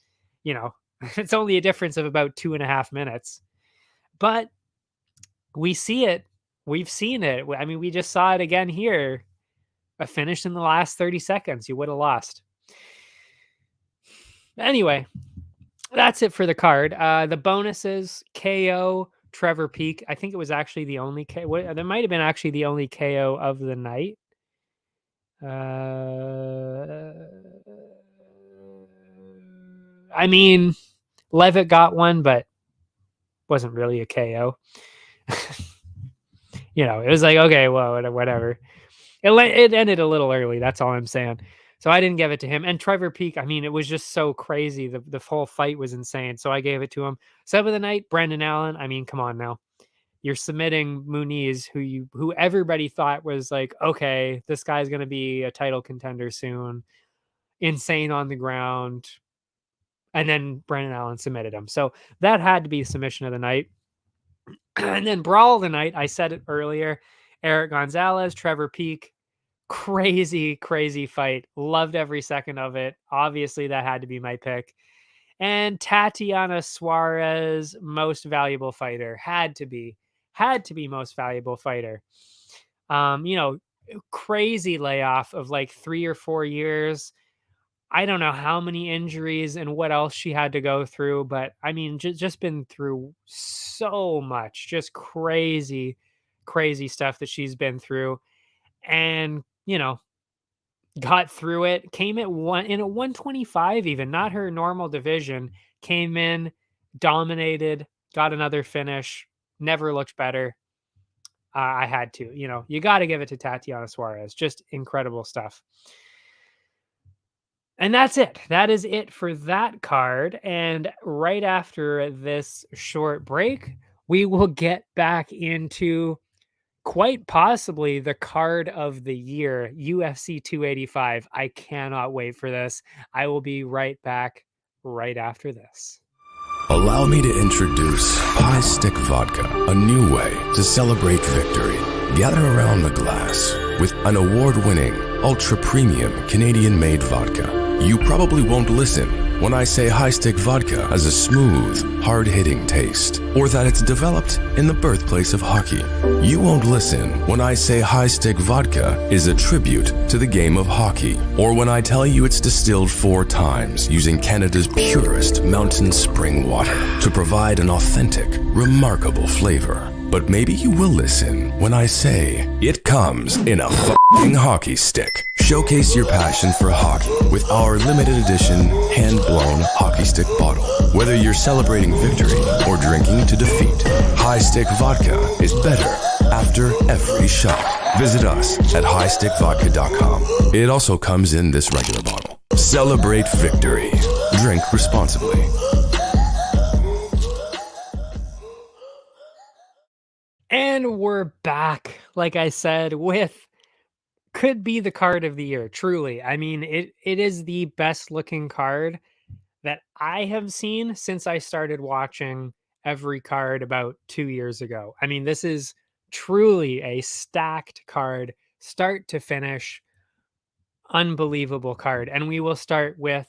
it's only a difference of about 2.5 minutes, but we see it. We've seen it. I mean, we just saw it again here. A finish in the last 30 seconds. You would have lost. Anyway, that's it for the card. The bonuses, KO, Trevor Peak. I think it was actually the only KO. There might have been actually the only KO of the night. I mean, Levitt got one, but wasn't really a KO. It was like, okay, well, whatever. It ended a little early. That's all I'm saying. So I didn't give it to him. And Trevor Peak, I mean, it was just so crazy. The whole fight was insane. So I gave it to him. Sub of the night, Brendan Allen. I mean, come on now. You're submitting Muniz, who everybody thought was like, okay, this guy's going to be a title contender soon. Insane on the ground. And then Brendan Allen submitted him. So that had to be submission of the night. And then brawl of the night, I said it earlier, Eric Gonzalez, Trevor Peak. Crazy, crazy fight. Loved every second of it. Obviously, that had to be my pick. And Tatiana Suarez, most valuable fighter. Had to be most valuable fighter. Crazy layoff of like 3 or 4 years. I don't know how many injuries and what else she had to go through, but I mean, just been through so much, just crazy, crazy stuff that she's been through. And, got through it, came at 125, even not her normal division, came in, dominated, got another finish, never looked better. I had to, you got to give it to Tatiana Suarez. Just incredible stuff. And that's it. That is it for that card. And right after this short break, we will get back into quite possibly the card of the year, UFC 285. I cannot wait for this. I will be right back right after this. Allow me to introduce Pie Stick Vodka, a new way to celebrate victory. Gather around the glass with an award-winning, ultra-premium Canadian-made vodka. You probably won't listen, when I say high stick vodka has a smooth, hard-hitting taste, or that it's developed in the birthplace of hockey. You won't listen when I say high stick vodka is a tribute to the game of hockey, or when I tell you it's distilled 4 times using Canada's purest mountain spring water to provide an authentic, remarkable flavor. But maybe you will listen when I say it comes in a f***ing hockey stick. Showcase your passion for hockey with our limited edition hand-blown hockey stick bottle. Whether you're celebrating victory or drinking to defeat, High Stick Vodka is better after every shot. Visit us at highstickvodka.com. It also comes in this regular bottle. Celebrate victory. Drink responsibly. And we're back, like I said, with could be the card of the year, truly. I mean, it is the best looking card that I have seen since I started watching every card about 2 years ago. I mean, this is truly a stacked card, start to finish. Unbelievable card. And we will start with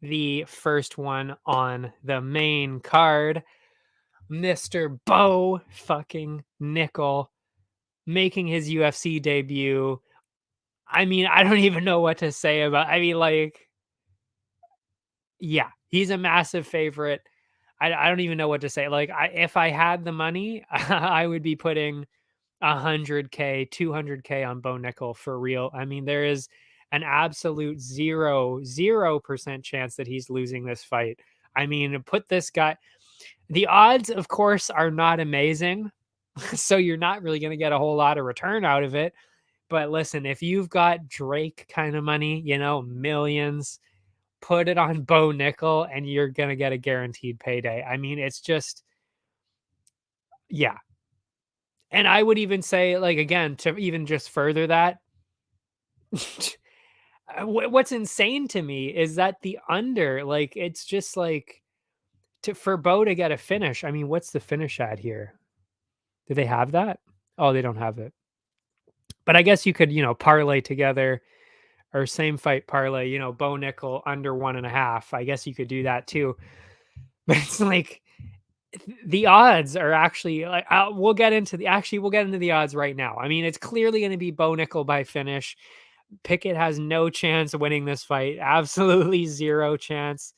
the first one on the main card. Mr. Bo fucking Nickel making his UFC debut. I mean, I don't even know what to say about. I mean, like, yeah, he's a massive favorite. I don't even know what to say. Like, if I had the money, I would be putting 100K, 200K on Bo Nickel for real. I mean, there is an absolute 0% chance that he's losing this fight. I mean, put this guy. The odds, of course, are not amazing. So you're not really going to get a whole lot of return out of it. But listen, if you've got Drake kind of money, you know, millions, put it on Bo Nickel and you're going to get a guaranteed payday. I mean, it's just, yeah. And I would even say, like, again, to even just further that, what's insane to me is that the under, like, it's just like, for Bo to get a finish. I mean, what's the finish at here? Do they have that? Oh, they don't have it. But I guess you could, you know, parlay together or same fight parlay, you know, Bo Nickel under 1.5. I guess you could do that too. But it's like the odds are actually like we'll get into the odds right now. I mean, it's clearly going to be Bo Nickel by finish. Pickett has no chance of winning this fight. Absolutely zero chance.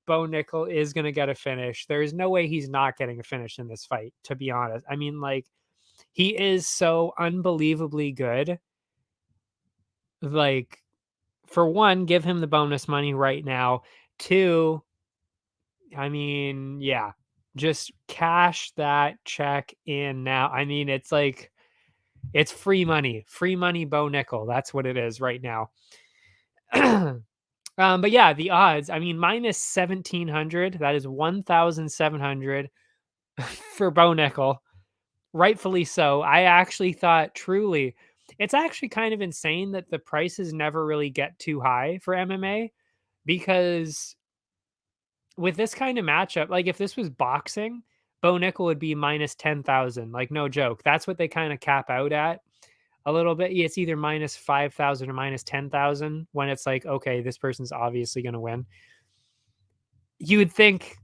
Bo Nickel is going to get a finish. There's no way he's not getting a finish in this fight, to be honest. I mean, like, he is so unbelievably good. Like, for one, give him the bonus money right now. 2, I mean, yeah, just cash that check in now. I mean, it's like, it's free money, Bo Nickel. That's what it is right now. But yeah, the odds, I mean, minus 1,700. That is 1,700 for Bo Nickel. Rightfully so. I actually thought truly, it's actually kind of insane that the prices never really get too high for MMA, because with this kind of matchup, like if this was boxing, Bo Nickel would be minus 10,000. Like, no joke. That's what they kind of cap out at a little bit. It's either minus 5,000 or minus 10,000 when it's like, okay, this person's obviously going to win. You would think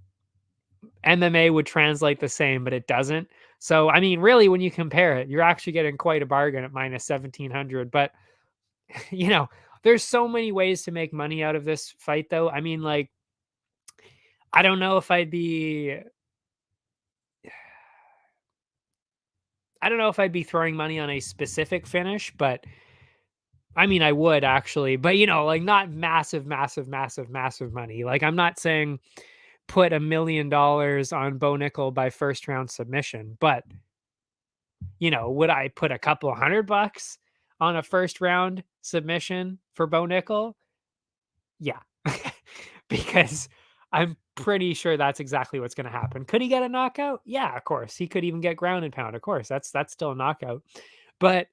MMA would translate the same, but it doesn't. So, I mean, really, when you compare it, you're actually getting quite a bargain at minus 1,700. But, you know, there's so many ways to make money out of this fight, though. I mean, like, I don't know if I'd be throwing money on a specific finish, but I mean, I would actually, but, you know, like, not massive money. Like, I'm not saying put $1 million on Bo Nickel by first round submission, but, you know, would I put a couple $100 on a first round submission for Bo Nickel? Yeah, because I'm pretty sure that's exactly what's going to happen. Could he get a knockout? Yeah, of course. He could even get ground and pound. Of course, that's still a knockout. But,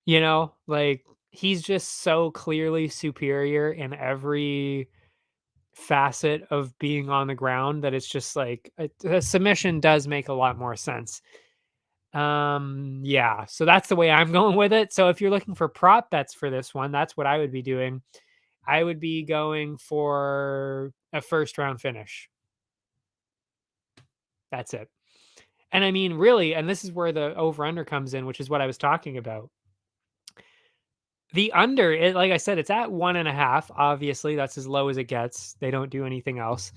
you know, like, he's just so clearly superior in every facet of being on the ground that it's just like a submission does make a lot more sense. Yeah, so that's the way I'm going with it. So if you're looking for prop bets for this one, that's what I would be doing. I would be going for a first round finish. That's it. And I mean, really, and this is where the over under comes in, which is what I was talking about. The under, like I said, it's at 1.5. Obviously, that's as low as it gets. They don't do anything else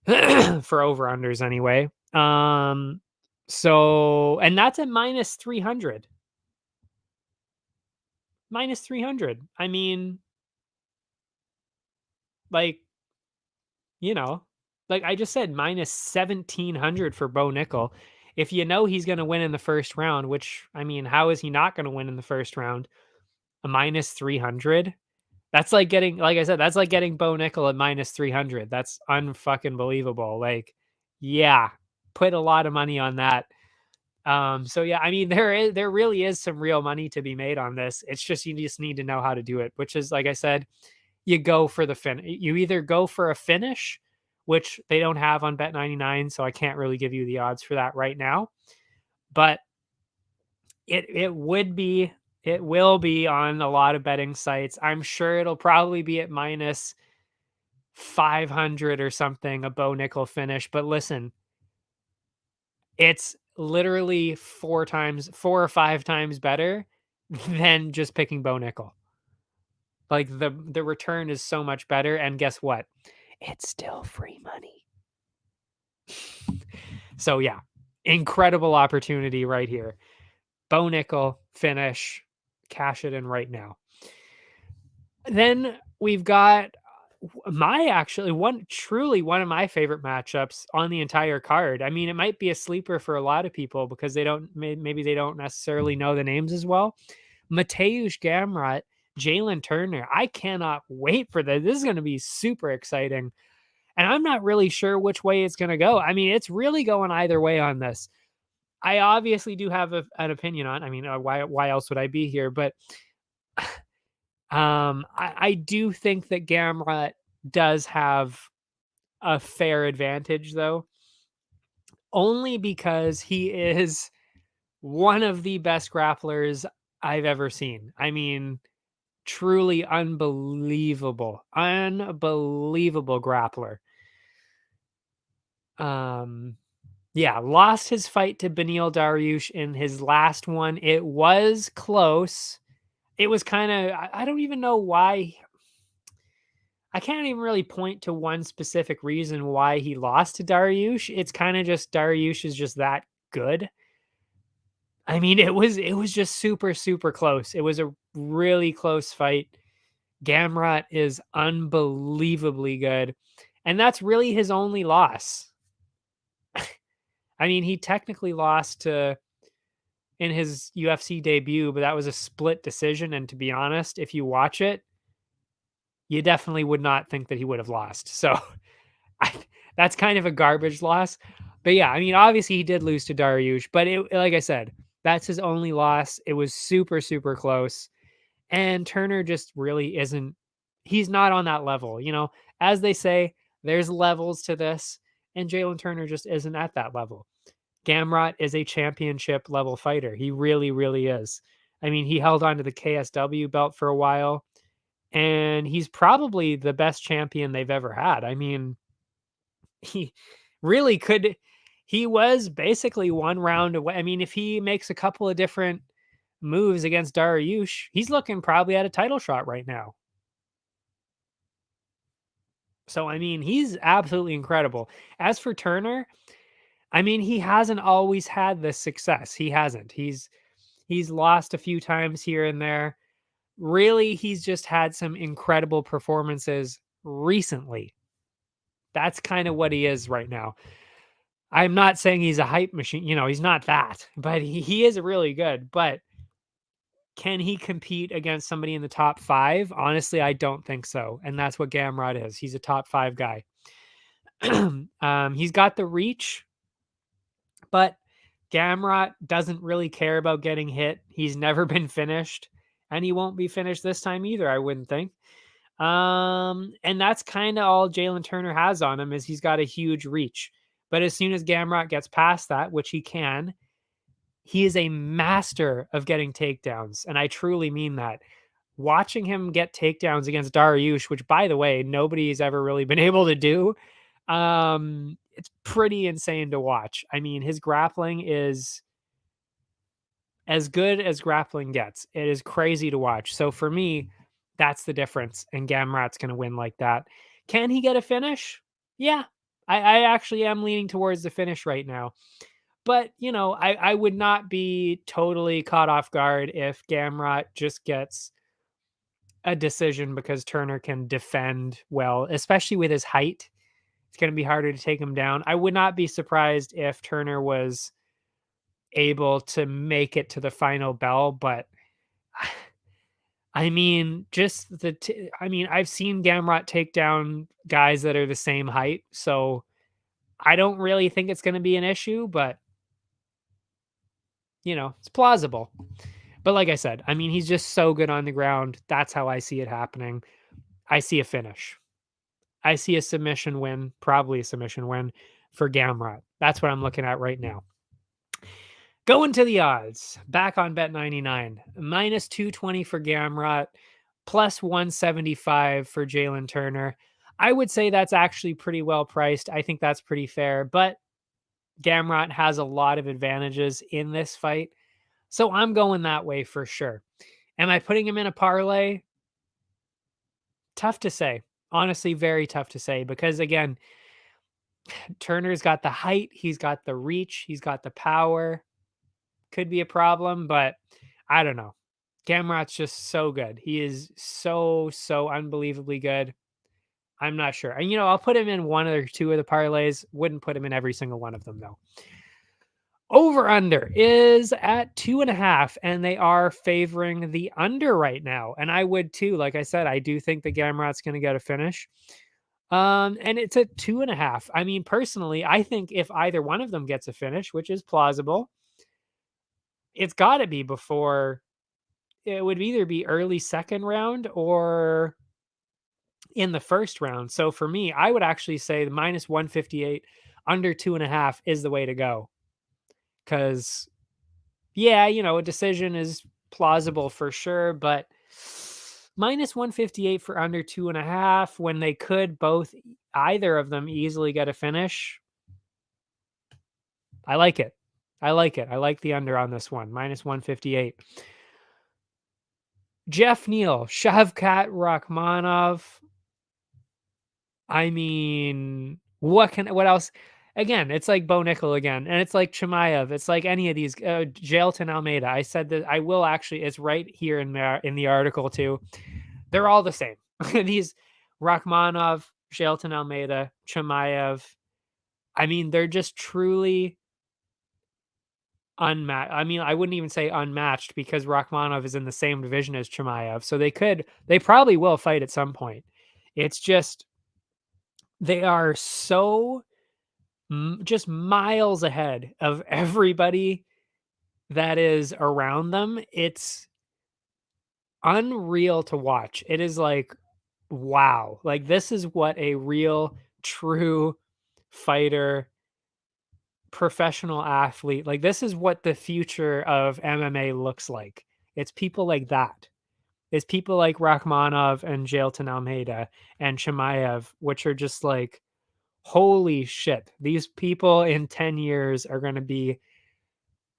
for over unders anyway. So, and that's at minus 300. Minus 300. I mean, like, you know, like I just said, minus 1700 for Bo Nickel. If you know he's going to win in the first round, which, I mean, how is he not going to win in the first round? A minus 300? That's like getting, like I said, that's like getting Bo Nickel at minus 300. That's unfucking believable. Like, yeah, put a lot of money on that. So yeah, I mean, there really is some real money to be made on this. It's just, you just need to know how to do it, which is, like I said, you go for the you either go for a finish, which they don't have on Bet99, so I can't really give you the odds for that right now. But it will be on a lot of betting sites. I'm sure it'll probably be at minus 500 or something, a Bo Nickel finish. But listen, it's literally 4 or 5 times better than just picking Bo Nickel. Like the return is so much better, and guess what? It's still free money. So yeah, incredible opportunity right here. Bo Nickel finish, cash it in right now. Then we've got one of my favorite matchups on the entire card. I mean, it might be a sleeper for a lot of people because maybe they don't necessarily know the names as well. Mateusz Gamrot, Jalen Turner. I cannot wait for this. This is going to be super exciting. And I'm not really sure which way it's going to go. I mean, it's really going either way on this. I obviously do have an opinion on. I mean, why else would I be here? But I do think that Gamrot does have a fair advantage, though, only because he is one of the best grapplers I've ever seen. I mean, truly unbelievable grappler. Yeah, lost his fight to Beneil Dariush in his last one. It was close. It was kind of, I don't even know why. I can't even really point to one specific reason why he lost to Dariush. It's kind of just Dariush is just that good. I mean, it was just super, super close. It was a really close fight. Gamrot is unbelievably good. And that's really his only loss. I mean, he technically lost in his UFC debut, but that was a split decision. And to be honest, if you watch it, you definitely would not think that he would have lost. So that's kind of a garbage loss. But yeah, I mean, obviously he did lose to Dariush, but like I said, that's his only loss. It was super, super close. And Turner just really isn't, he's not on that level. You know, as they say, there's levels to this, and Jalen Turner just isn't at that level. Gamrot is a championship level fighter. He really, really is. I mean, he held on to the KSW belt for a while, and he's probably the best champion they've ever had. I mean, he really could. He was basically one round away. I mean, if he makes a couple of different moves against Dariush, he's looking probably at a title shot right now. So, I mean, he's absolutely incredible. As for Turner, I mean, he hasn't always had this success. He hasn't. He's lost a few times here and there. Really, he's just had some incredible performances recently. That's kind of what he is right now. I'm not saying he's a hype machine. You know, he's not that, but he is really good. But can he compete against somebody in the top 5? Honestly, I don't think so. And that's what Gamrot is. He's a top 5 guy. He's got the reach, but Gamrot doesn't really care about getting hit. He's never been finished, and he won't be finished this time either, I wouldn't think. And that's kind of all Jalen Turner has on him, is he's got a huge reach. But as soon as Gamrot gets past that, which he can, he is a master of getting takedowns. And I truly mean that. watching him get takedowns against Dariush, which by the way, nobody's ever really been able to do. It's pretty insane to watch. I mean, his grappling is as good as grappling gets. It is crazy to watch. So for me, that's the difference. And Gamrat's going to win like that. Can he get a finish? Yeah, I actually am leaning towards the finish right now. But, I would not be totally caught off guard if Gamrot just gets a decision because Turner can defend well, especially with his height. It's going to be harder to take him down. I would not be surprised if Turner was able to make it to the final bell, but I mean, I've seen Gamrot take down guys that are the same height, so I don't really think it's going to be an issue, but it's plausible. But like I said, I mean, he's just so good on the ground. That's how I see it happening. I see a finish. I see a submission win, probably a submission win for Gamrot. That's what I'm looking at right now. Going to the odds, back on Bet99, minus 220 for Gamrot, plus 175 for Jalen Turner. I would say that's actually pretty well priced. I think that's pretty fair, but Gamrot has a lot of advantages in this fight. So I'm going that way for sure. Am I putting him in a parlay? Tough to say. Honestly, very tough to say because, again, Turner's got the height, he's got the reach, he's got the power. Could be a problem, but I don't know. Gamrot's just so good. He is so unbelievably good. I'm not sure. And, I'll put him in one or two of the parlays. Wouldn't put him in every single one of them, though. Over under is at 2.5, and they are favoring the under right now. And I would too. Like I said, I do think the Gamrot's going to get a finish. And it's at 2.5. I mean, personally, I think if either one of them gets a finish, which is plausible, it's got to be before. It would either be early second round or in the first round. So for me, I would actually say the minus 158 under 2.5 is the way to go. Because, yeah, a decision is plausible for sure, but minus 158 for under 2.5 when they could either of them easily get a finish. I like it. I like the under on this one, minus 158. Jeff Neal, Shavkat Rakhmonov. I mean, what else? Again, it's like Bo Nickel again, and it's like Chimaev. It's like any of these. Jailton Almeida. I said that I will actually. It's right here in the article too. They're all the same. These Rakhmonov, Jailton Almeida, Chimaev. I mean, they're just truly unmatched. I mean, I wouldn't even say unmatched because Rakhmonov is in the same division as Chimaev, so they probably will fight at some point. It's just they are so just miles ahead of everybody that is around them. It's unreal to watch. It is like, wow. Like, this is what a real, true fighter, professional athlete, like, this is what the future of MMA looks like. It's people like that. It's people like Rakhmonov and Jailton Almeida and Chimaev, which are just like, holy shit, these people in 10 years are going to be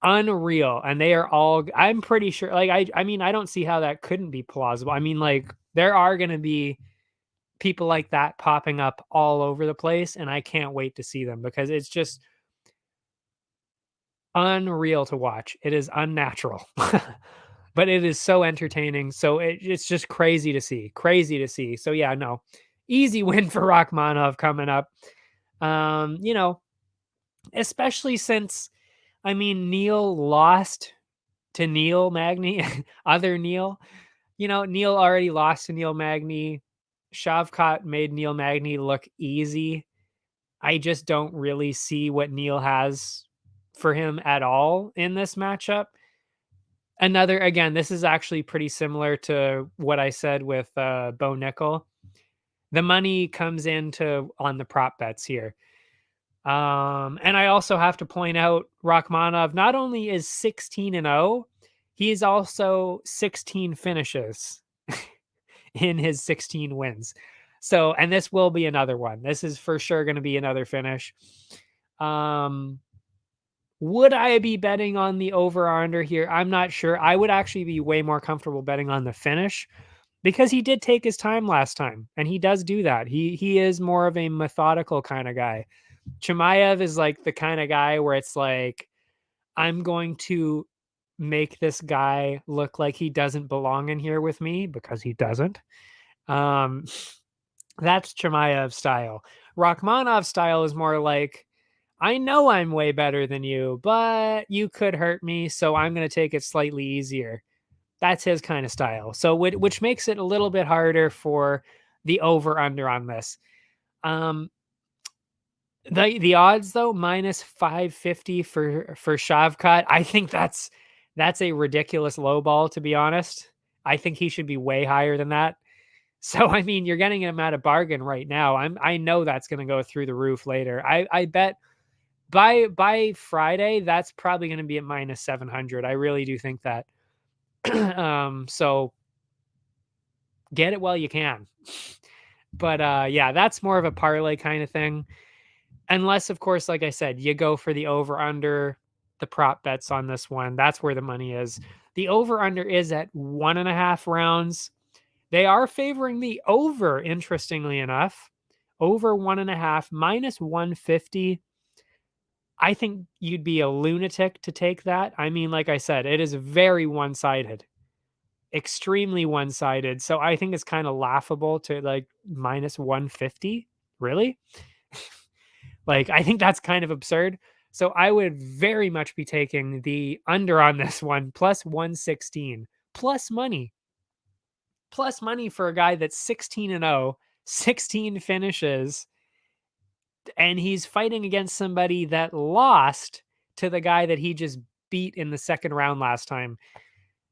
unreal. And they are all, I'm pretty sure, like, I mean, I don't see how that couldn't be plausible. I mean, like, there are going to be people like that popping up all over the place, and I can't wait to see them because it's just unreal to watch. It is unnatural, but it is so entertaining. So it's just crazy to see. So yeah, no, easy win for Rakhmonov coming up. Especially since, I mean, Neil lost to Neil Magny, other Neil. Neil already lost to Neil Magny. Shavkat made Neil Magny look easy. I just don't really see what Neil has for him at all in this matchup. Again, this is actually pretty similar to what I said with Bo Nickel. The money comes into on the prop bets here. And I also have to point out Rakhmonov not only is 16-0, he is also 16 finishes in his 16 wins. So, and this will be another one. This is for sure going to be another finish. Would I be betting on the over or under here? I'm not sure. I would actually be way more comfortable betting on the finish because he did take his time last time, and he does do that. He is more of a methodical kind of guy. Chimaev is like the kind of guy where it's like, I'm going to make this guy look like he doesn't belong in here with me because he doesn't. Um, that's Chimaev's style. Rachmanov's style is more like, I know I'm way better than you, but you could hurt me, so I'm going to take it slightly easier. That's his kind of style. So, which makes it a little bit harder for the over under on this. The odds though, minus 550 for Shavkat. I think that's a ridiculous low ball, to be honest. I think he should be way higher than that. So I mean, you're getting him at a bargain right now. I know that's going to go through the roof later. I bet by Friday that's probably going to be at minus 700. I really do think that. So get it while you can. But yeah, that's more of a parlay kind of thing. Unless, of course, like I said, you go for the over under the prop bets on this one. That's where the money is. The over under is at 1.5 rounds. They are favoring the over, interestingly enough. Over 1.5, minus 150. I think you'd be a lunatic to take that. I mean, like I said, it is very one sided, extremely one sided. So I think it's kind of laughable to like minus 150. Really? Like, I think that's kind of absurd. So I would very much be taking the under on this one, plus 116, plus money. Plus money for a guy that's 16-0, 16 finishes, and he's fighting against somebody that lost to the guy that he just beat in the second round last time.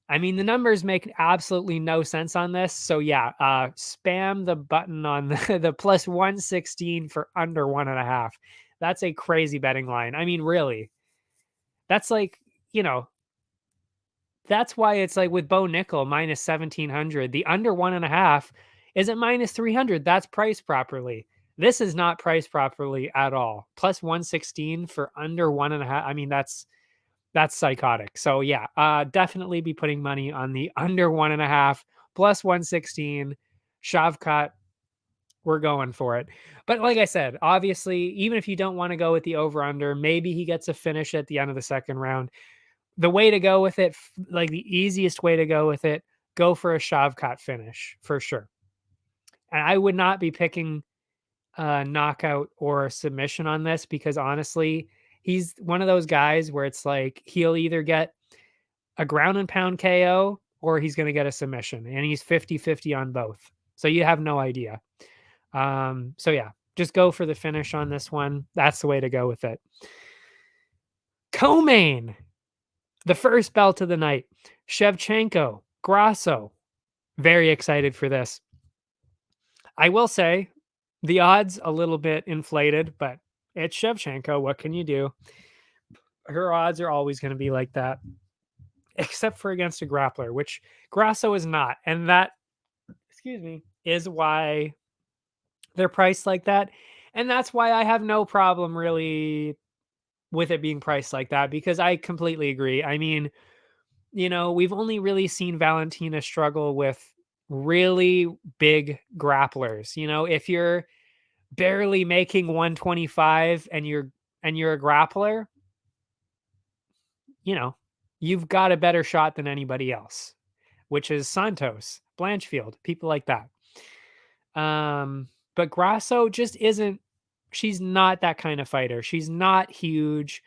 I mean, the numbers make absolutely no sense on this. So yeah, spam the button on the plus 116 for under 1.5. That's a crazy betting line. I mean, really, that's like, that's why it's like with Bo Nickel minus 1700, the under 1.5 is at minus 300. That's priced properly. This is not priced properly at all. Plus 116 for under 1.5. I mean, that's psychotic. So yeah, definitely be putting money on the under 1.5 plus 116. Shavkat, we're going for it. But like I said, obviously, even if you don't want to go with the over under, maybe he gets a finish at the end of the second round. The way to go with it, like the easiest way to go with it, go for a Shavkat finish for sure. And I would not be picking a knockout or a submission on this because honestly, he's one of those guys where it's like he'll either get a ground and pound KO or he's going to get a submission, and he's 50-50 on both. So you have no idea. So yeah, just go for the finish on this one. That's the way to go with it. Co-main, the first belt of the night, Shevchenko, Grasso. Very excited for this. I will say the odds a little bit inflated, but it's Shevchenko. What can you do? Her odds are always going to be like that, except for against a grappler, which Grasso is not. And that, is why they're priced like that. And that's why I have no problem really with it being priced like that, because I completely agree. I mean, we've only really seen Valentina struggle with really big grapplers. If you're barely making 125 and you're a grappler, you've got a better shot than anybody else, which is Santos, Blanchfield, people like that. But Grasso just isn't, she's not that kind of fighter. She's not huge.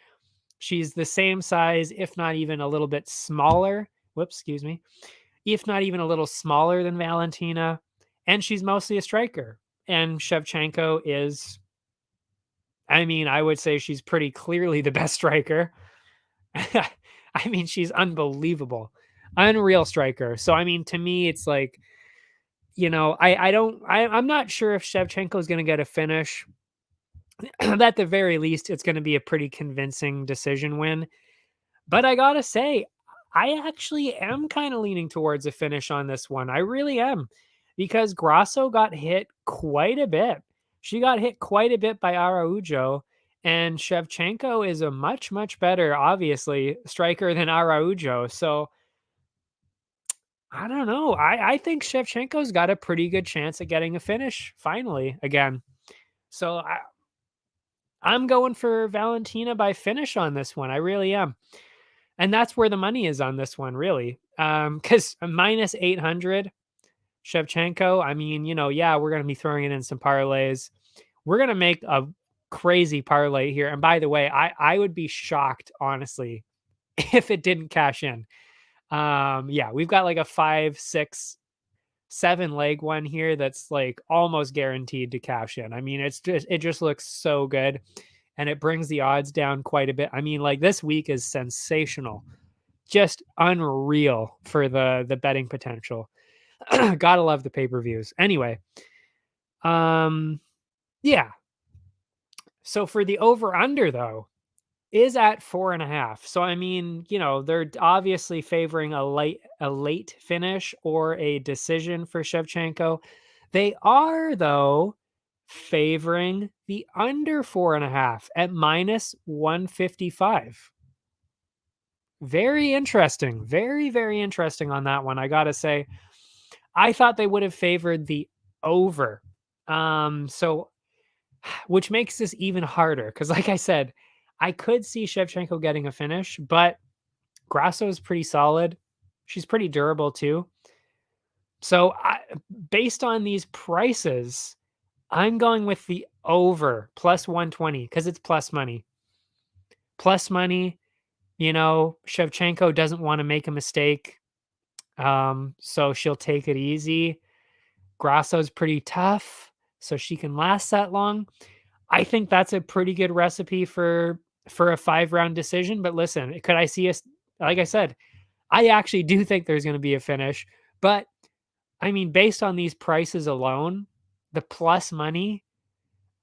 She's the same size, if not even a little bit smaller. If not even a little smaller than Valentina. And she's mostly a striker. And Shevchenko is, I would say she's pretty clearly the best striker. She's unbelievable. Unreal striker. So, to me, it's like, I'm not sure if Shevchenko is going to get a finish. At the very least, it's going to be a pretty convincing decision win. But I got to say, I actually am kind of leaning towards a finish on this one. I really am, because Grasso got hit quite a bit. She got hit quite a bit by Araujo, and Shevchenko is a much, much better, obviously, striker than Araujo. So I don't know. I think Shevchenko's got a pretty good chance at getting a finish finally again. So I'm going for Valentina by finish on this one. I really am. And that's where the money is on this one, really. Because minus 800 Shevchenko, I mean, yeah, we're going to be throwing it in some parlays. We're going to make a crazy parlay here. And by the way, I would be shocked, honestly, if it didn't cash in. Yeah, we've got like a 5, 6, 7 leg one here that's like almost guaranteed to cash in. I mean, it just looks so good, and it brings the odds down quite a bit. I mean, like, this week is sensational, just unreal for the betting potential. Gotta love the pay-per-views. Anyway, yeah. So for the over under though, is at 4.5. So I mean, they're obviously favoring a late finish or a decision for Shevchenko. They are, though, favoring the under 4.5 at minus 155. Very interesting. Very, very interesting on that one. I gotta say, I thought they would have favored the over. So which makes this even harder because, like I said, I could see Shevchenko getting a finish, but Grasso is pretty solid. She's pretty durable too. So, based on these prices, I'm going with the over plus 120 because it's plus money. Plus money, Shevchenko doesn't want to make a mistake. So she'll take it easy. Grasso's pretty tough, so she can last that long. I think that's a pretty good recipe for a 5-round decision. But listen, could I see us? Like I said, I actually do think there's going to be a finish. But I mean, based on these prices alone, the plus money,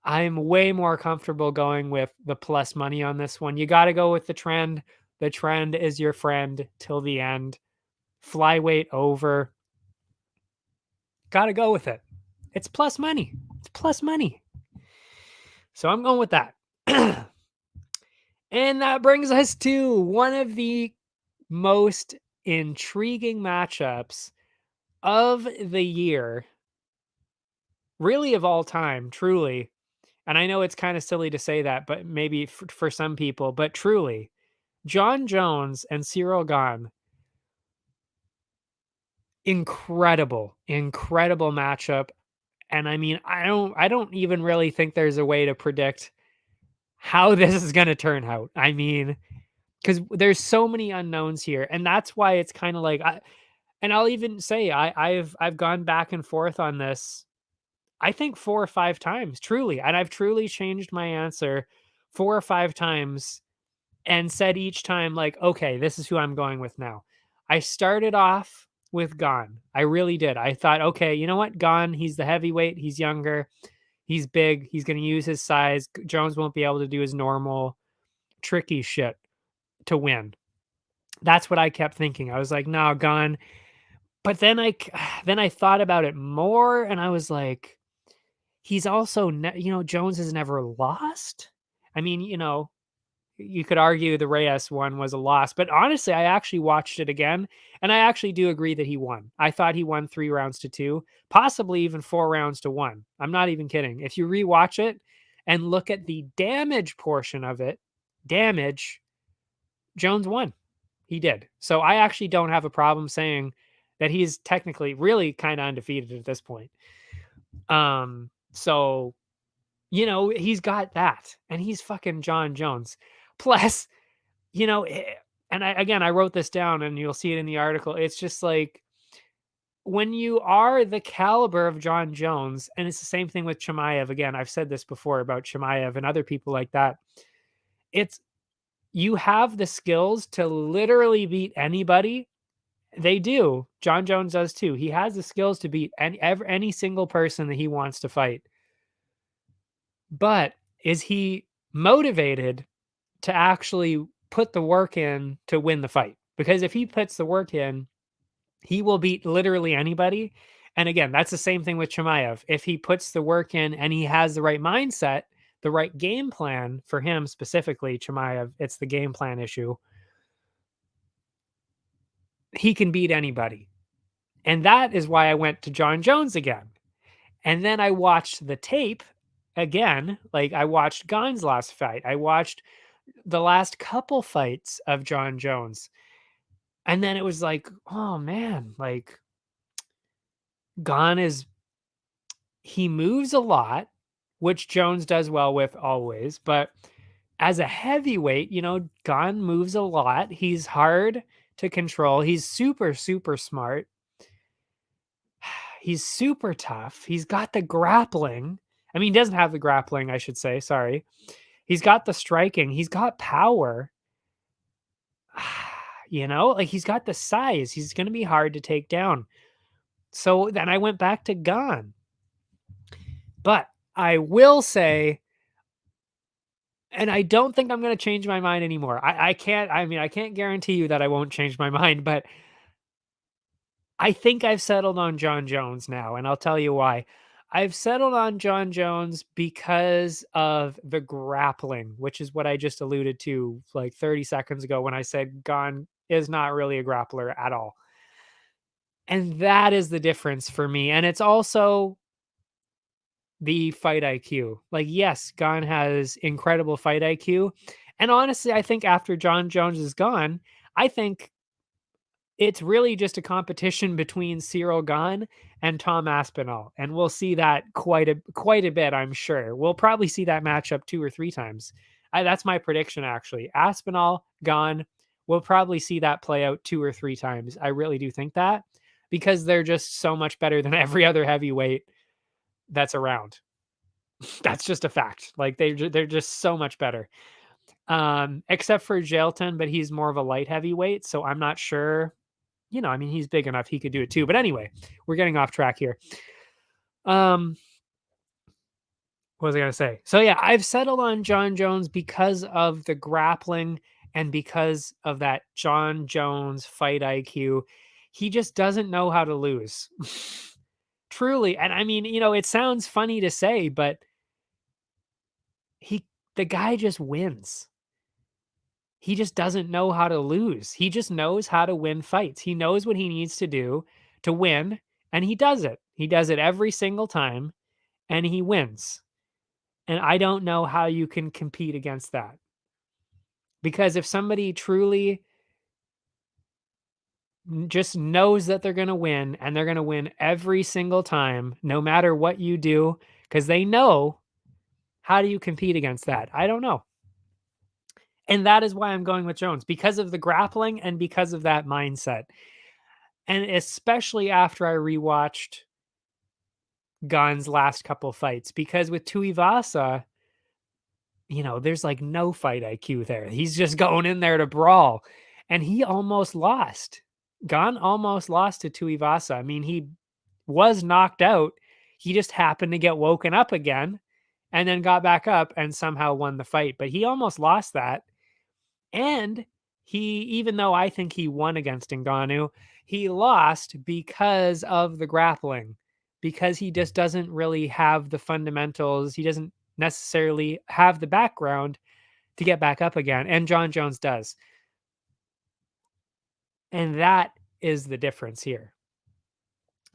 I'm way more comfortable going with the plus money on this one. You got to go with the trend. The trend is your friend till the end. Flyweight over. Got to go with it. It's plus money. It's plus money. So I'm going with that. And that brings us to one of the most intriguing matchups of the year, really of all time, truly. And I know it's kind of silly to say that, but maybe for some people, but truly, John Jones and Cyril Gane, incredible, incredible matchup. And I mean, I don't even really think there's a way to predict how this is going to turn out. I mean, because there's so many unknowns here, and that's why it's kind of like and I'll even say I've gone back and forth on this. I think 4 or 5 times, truly, and I've truly changed my answer 4 or 5 times and said each time, like, okay, this is who I'm going with now. I started off with Gane. I really did. I thought, okay, you know what? Gane, he's the heavyweight. He's younger. He's big. He's going to use his size. Jones won't be able to do his normal tricky shit to win. That's what I kept thinking. I was like, no, Gane. But then I thought about it more, and I was like, he's also, Jones has never lost. I mean, you could argue the Reyes one was a loss, but honestly, I actually watched it again, and I actually do agree that he won. I thought he won 3 rounds to 2, possibly even 4 rounds to 1. I'm not even kidding. If you rewatch it and look at the damage portion of it, Jones won. He did. So I actually don't have a problem saying that he's technically really kind of undefeated at this point. So, he's got that, and he's fucking John Jones. Plus, and I wrote this down, and you'll see it in the article. It's just like, when you are the caliber of John Jones, and it's the same thing with Chimaev. Again, I've said this before about Chimaev and other people like that. You have the skills to literally beat anybody. They do. John Jones does too. He has the skills to beat any single person that he wants to fight. But is he motivated to actually put the work in to win the fight? because if he puts the work in, he will beat literally anybody. And again, that's the same thing with Chimaev. If he puts the work in and he has the right mindset, the right game plan for him specifically, Chimaev, it's the game plan issue. He can beat anybody. And that is why I went to John Jones again. And then I watched the tape again. Like I watched Gane's last fight. I watched the last couple fights of John Jones. And then it was like, oh man, like Gane is, he moves a lot, which Jones does well with always, but as a heavyweight, Gane moves a lot. He's hard to control. He's super, super smart. He's super tough. He's got the grappling. I mean, he doesn't have the grappling, I should say. Sorry. He's got the striking. He's got power. Like he's got the size. He's going to be hard to take down. So then I went back to Gane. But I will say, and I don't think I'm going to change my mind anymore. I can't guarantee you that I won't change my mind, but I think I've settled on John Jones now, and I'll tell you why. I've settled on John Jones because of the grappling, which is what I just alluded to like 30 seconds ago when I said Gane is not really a grappler at all. And that is the difference for me. And it's also the fight IQ. Like, yes, Gane has incredible fight IQ. And honestly, I think after John Jones is gone, I think it's really just a competition between Cyril Gane and Tom Aspinall. And we'll see that quite a bit, I'm sure. We'll probably see that matchup 2 or 3 times. That's my prediction, actually. Aspinall, Gane, we'll probably see that play out 2 or 3 times. I really do think that, because they're just so much better than every other heavyweight that's around. That's just a fact. Like they're just so much better. Except for Jailton, but he's more of a light heavyweight, so I'm not sure. He's big enough, he could do it too. But anyway, we're getting off track here. What was I going to say? So yeah, I've settled on John Jones because of the grappling and because of that John Jones fight IQ. He just doesn't know how to lose. Truly. And it sounds funny to say, but the guy just wins. He just doesn't know how to lose. He just knows how to win fights. He knows what he needs to do to win, and he does it. He does it every single time, and he wins. And I don't know how you can compete against that. Because if somebody truly just knows that they're going to win, and they're going to win every single time, no matter what you do, because they know, how do you compete against that? I don't know. And that is why I'm going with Jones, because of the grappling and because of that mindset. And especially after I rewatched Gane's last couple fights, because with Tuivasa, there's like no fight IQ there. He's just going in there to brawl. And he almost lost. Gane almost lost to Tuivasa. He was knocked out. He just happened to get woken up again and then got back up and somehow won the fight. But he almost lost that. And even though I think he won against Ngannou, he lost because of the grappling, because he just doesn't really have the fundamentals. He doesn't necessarily have the background to get back up again. And John Jones does. And that is the difference here.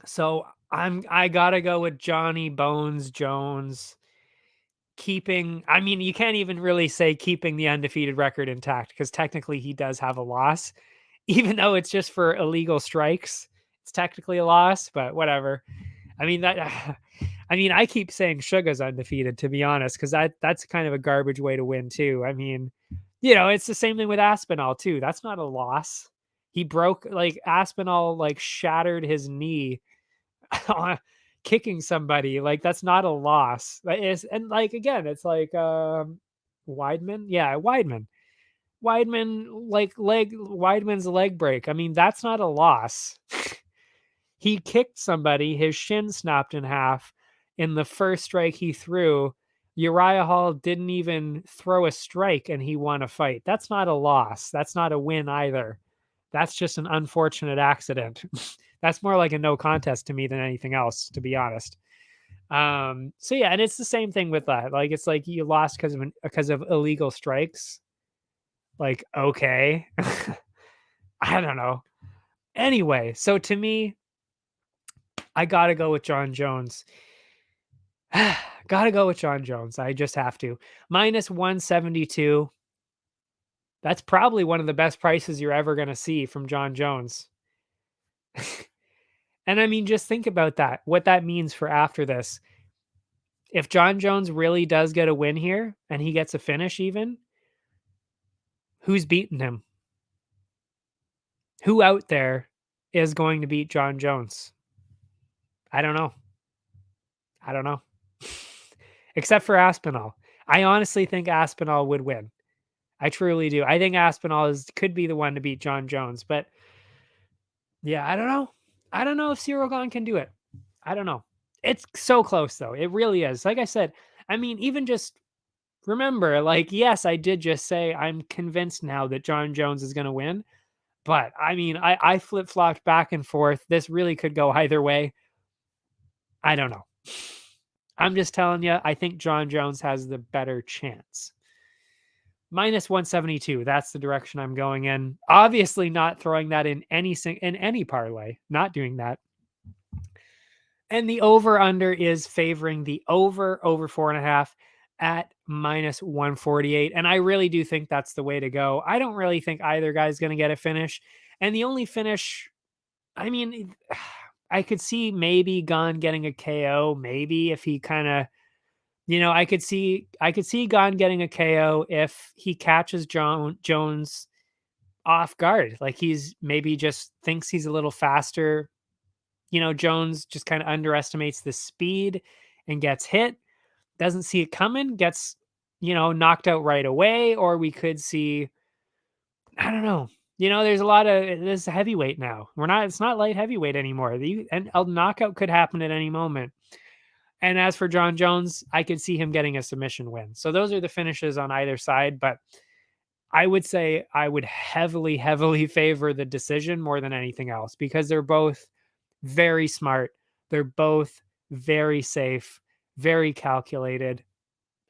So I gotta go with Johnny Bones Jones. You can't even really say keeping the undefeated record intact, because technically he does have a loss, even though it's just for illegal strikes. It's technically a loss, but whatever. I keep saying Suga's undefeated, to be honest, because that's kind of a garbage way to win too. It's the same thing with Aspinall too. That's not a loss. He broke, Aspinall shattered his knee kicking somebody. That's not a loss. Again, it's Weidman. Yeah, Weidman's leg break. That's not a loss. He kicked somebody, his shin snapped in half in the first strike he threw. Uriah Hall didn't even throw a strike and he won a fight. That's not a loss. That's not a win either. That's just an unfortunate accident. That's more like a no contest to me than anything else, to be honest. So yeah, and it's the same thing with that. Like it's like you lost because of illegal strikes. Like, okay. I don't know. Anyway, so to me, I gotta go with John Jones. Gotta go with John Jones. I just have to. Minus 172. That's probably one of the best prices you're ever gonna see from John Jones. And I mean, just think about that. What that means for after this. If John Jones really does get a win here and he gets a finish even, who's beating him? Who out there is going to beat John Jones? I don't know. I don't know. Except for Aspinall. I honestly think Aspinall would win. I truly do. I think Aspinall could be the one to beat John Jones, but yeah, I don't know. I don't know if Cyril Gahn can do it. I don't know. It's so close though. It really is. Like I said, I mean, even just remember, like, yes, I did just say I'm convinced now that John Jones is going to win. But I mean, I flip flopped back and forth. This really could go either way. I don't know. I'm just telling you, I think John Jones has the better chance. Minus 172. That's the direction I'm going in. Obviously, not throwing that in any parlay. Not doing that. And the over under is favoring the over 4.5 at minus 148. And I really do think that's the way to go. I don't really think either guy's going to get a finish. And the only finish, I mean, I could see maybe Gahn getting a KO. Maybe if he kind of, I could see Gahn getting a KO if he catches Jones off guard. Like he's maybe just thinks he's a little faster. Jones just kind of underestimates the speed and gets hit, doesn't see it coming, gets, knocked out right away. Or we could see, I don't know. There's a lot of this heavyweight now. It's not light heavyweight anymore. And a knockout could happen at any moment. And as for John Jones, I could see him getting a submission win. So those are the finishes on either side. But I would say I would heavily, heavily favor the decision more than anything else because they're both very smart. They're both very safe, very calculated.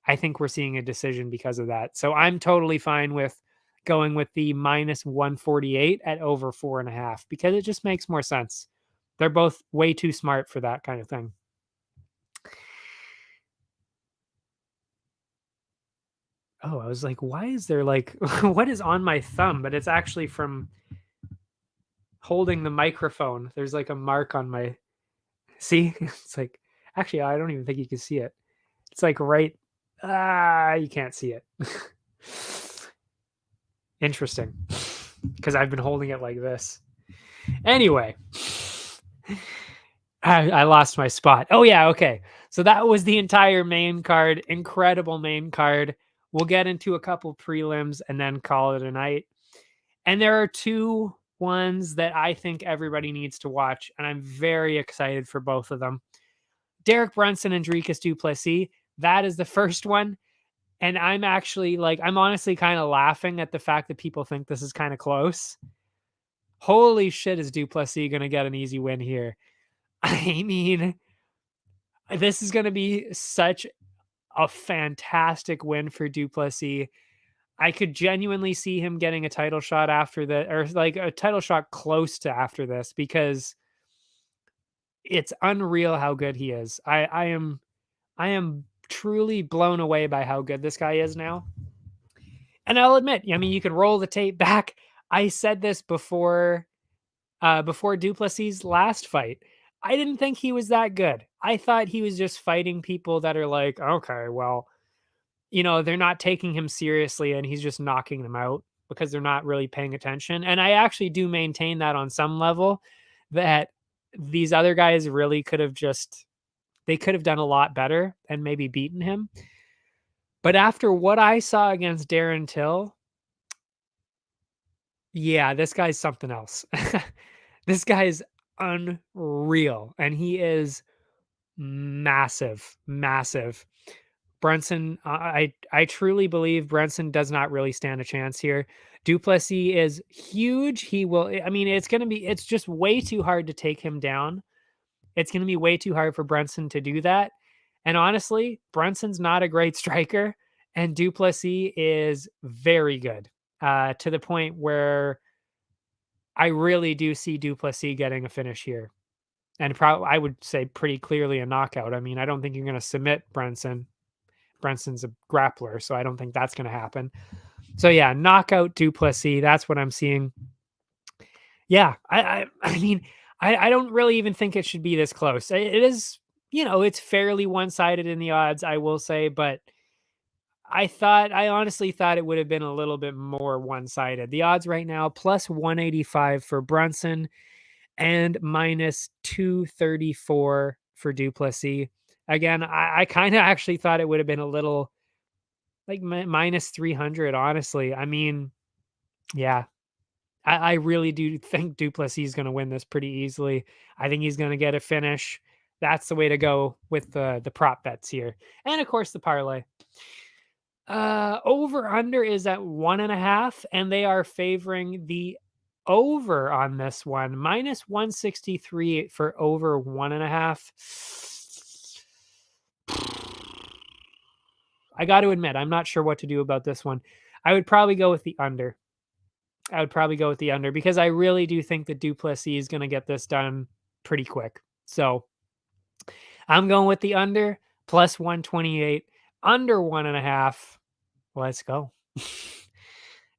I think we're seeing a decision because of that. So I'm totally fine with going with the minus 148 at over 4.5 because it just makes more sense. They're both way too smart for that kind of thing. Oh, I was like, why is there like, what is on my thumb? But it's actually from holding the microphone. There's like a mark on my, see? It's like, actually, I don't even think you can see it. It's like right, you can't see it. Interesting. Because I've been holding it like this. Anyway, I lost my spot. Oh, yeah. Okay. So that was the entire main card. Incredible main card. We'll get into a couple prelims and then call it a night. And there are two ones that I think everybody needs to watch. And I'm very excited for both of them. Derek Brunson and Dricus du Plessis. That is the first one. And I'm actually I'm honestly kind of laughing at the fact that people think this is kind of close. Holy shit, is du Plessis going to get an easy win here? I mean, this is going to be such a fantastic win for du Plessis. I could genuinely see him getting a title shot after or like a title shot close to after this because it's unreal how good he is. I am truly blown away by how good this guy is now. And I'll admit, I mean, you can roll the tape back. I said this before du Plessis' last fight. I didn't think he was that good. I thought he was just fighting people that are like, okay, well, they're not taking him seriously and he's just knocking them out because they're not really paying attention. And I actually do maintain that on some level that these other guys really could have done a lot better and maybe beaten him. But after what I saw against Darren Till, yeah, this guy's something else. This guy is unreal, and he is massive, massive. Brunson, I truly believe Brunson does not really stand a chance here. Du Plessis is huge. He will, I mean, it's just way too hard to take him down. It's going to be way too hard for Brunson to do that. And honestly, Brunson's not a great striker, and Du Plessis is very good, to the point where I really do see Du Plessis getting a finish here. And probably, I would say pretty clearly a knockout. I mean, I don't think you're going to submit Brunson. Brunson's a grappler, so I don't think that's going to happen. So yeah, knockout Du Plessis. That's what I'm seeing. Yeah, I mean, I don't really even think it should be this close. It is, it's fairly one-sided in the odds, I will say, but I honestly thought it would have been a little bit more one-sided. The odds right now, plus 185 for Brunson and minus 234 for Du Plessis. Again, I kind of actually thought it would have been a little like minus 300, honestly. I mean, yeah, I really do think Du Plessis is going to win this pretty easily. I think he's going to get a finish. That's the way to go with the prop bets here. And of course, the parlay. Over under is at 1.5, and they are favoring the over on this one, minus 163 for over 1.5. I got to admit, I'm not sure what to do about this one. I would probably go with the under. Because I really do think that Du Plessis is going to get this done pretty quick. So I'm going with the under, plus 128, under 1.5. Let's go.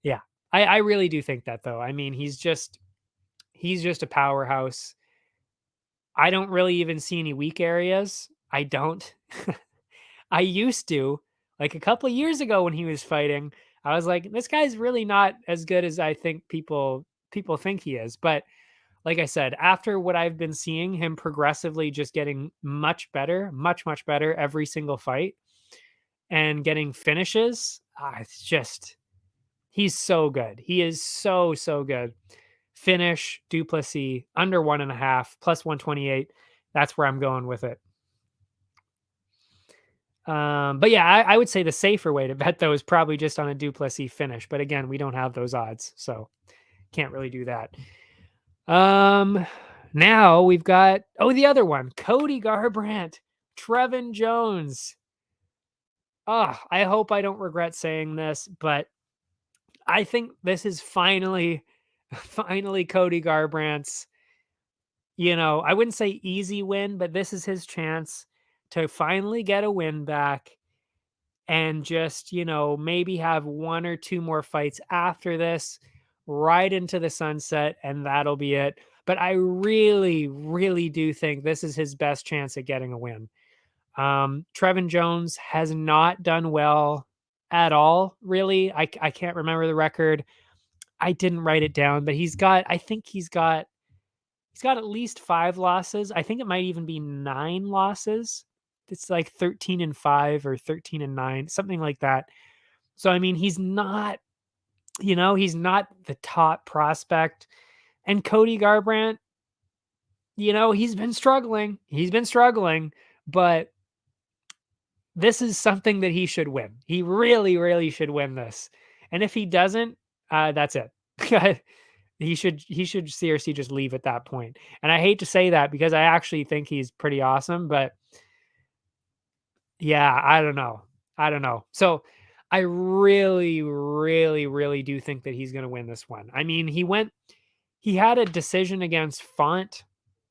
Yeah, I really do think that, though. I mean, he's just a powerhouse. I don't really even see any weak areas. I don't. I used to, like a couple of years ago when he was fighting, I was like, this guy's really not as good as I think people think he is. But like I said, after what I've been seeing, him progressively just getting much better, much better every single fight, and getting finishes, it's just, he's so good. He is so good. Finish Du Plessis under 1.5 plus 128. That's where I'm going with it. But yeah, I would say the safer way to bet, though, is probably just on a Du Plessis finish. But again, we don't have those odds, so can't really do that. Now we've got, the other one, Cody Garbrandt, Trevin Jones. I hope I don't regret saying this, but I think this is finally Cody Garbrandt's, I wouldn't say easy win, but this is his chance to finally get a win back and just, maybe have one or two more fights after this, right into the sunset, and that'll be it. But I really do think this is his best chance at getting a win. Trevin Jones has not done well at all, really. I can't remember the record. I didn't write it down, but he's got at least 5 losses. I think it might even be 9 losses. It's like 13-5 or 13-9, something like that. So, I mean, he's not the top prospect. And Cody Garbrandt, he's been struggling. But this is something that he should win. He really should win this. And if he doesn't, that's it. He should seriously just leave at that point. And I hate to say that because I actually think he's pretty awesome, but yeah, I don't know. So I really do think that he's going to win this one. I mean, he had a decision against Font.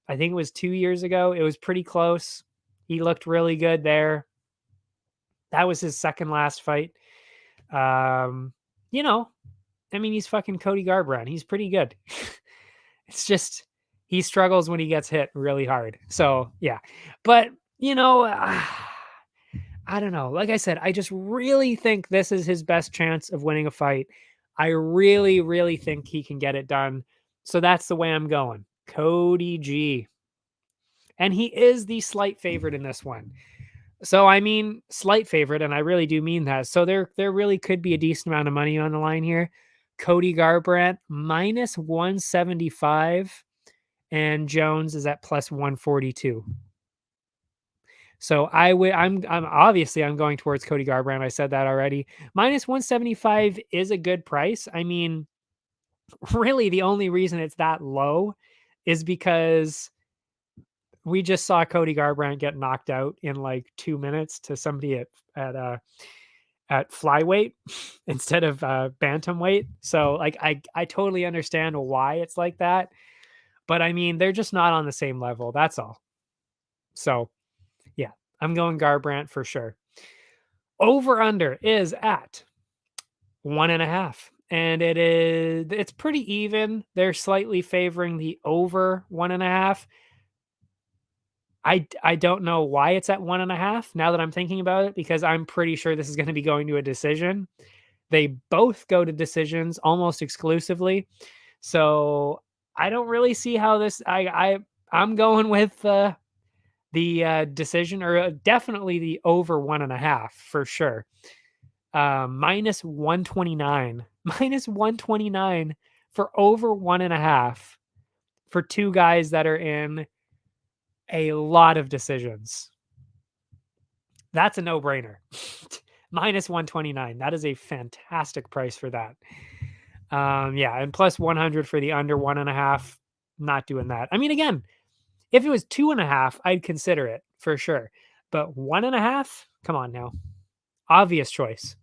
I think it was 2 years ago. It was pretty close. He looked really good there. That was his second last fight. I mean, he's fucking Cody Garbrandt. He's pretty good. It's just, he struggles when he gets hit really hard. So yeah, but I don't know. Like I said, I just really think this is his best chance of winning a fight. I really think he can get it done. So that's the way I'm going. Cody G. And he is the slight favorite in this one. So, I mean, slight favorite, and I really do mean that. So there really could be a decent amount of money on the line here. Cody Garbrandt, minus 175, and Jones is at plus 142. So I'm obviously I'm going towards Cody Garbrandt. I said that already. Minus 175 is a good price. I mean, really the only reason it's that low is because we just saw Cody Garbrandt get knocked out in like 2 minutes to somebody at flyweight instead of bantamweight. So like I totally understand why it's like that, but I mean they're just not on the same level. That's all. So yeah, I'm going Garbrandt for sure. Over under is at 1.5. And it's pretty even. They're slightly favoring the over 1.5. I don't know why it's at 1.5 now that I'm thinking about it, because I'm pretty sure this is going to be going to a decision. They both go to decisions almost exclusively. So I don't really see how this I'm going with the decision, or definitely the over 1.5 for sure. Minus 129. Minus 129 for over 1.5 for two guys that are in a lot of decisions. That's a no-brainer. Minus 129. That is a fantastic price for that. Yeah, and plus 100 for the under 1.5. Not doing that. I mean, again, if it was 2.5, I'd consider it for sure. But 1.5, come on now. Obvious choice.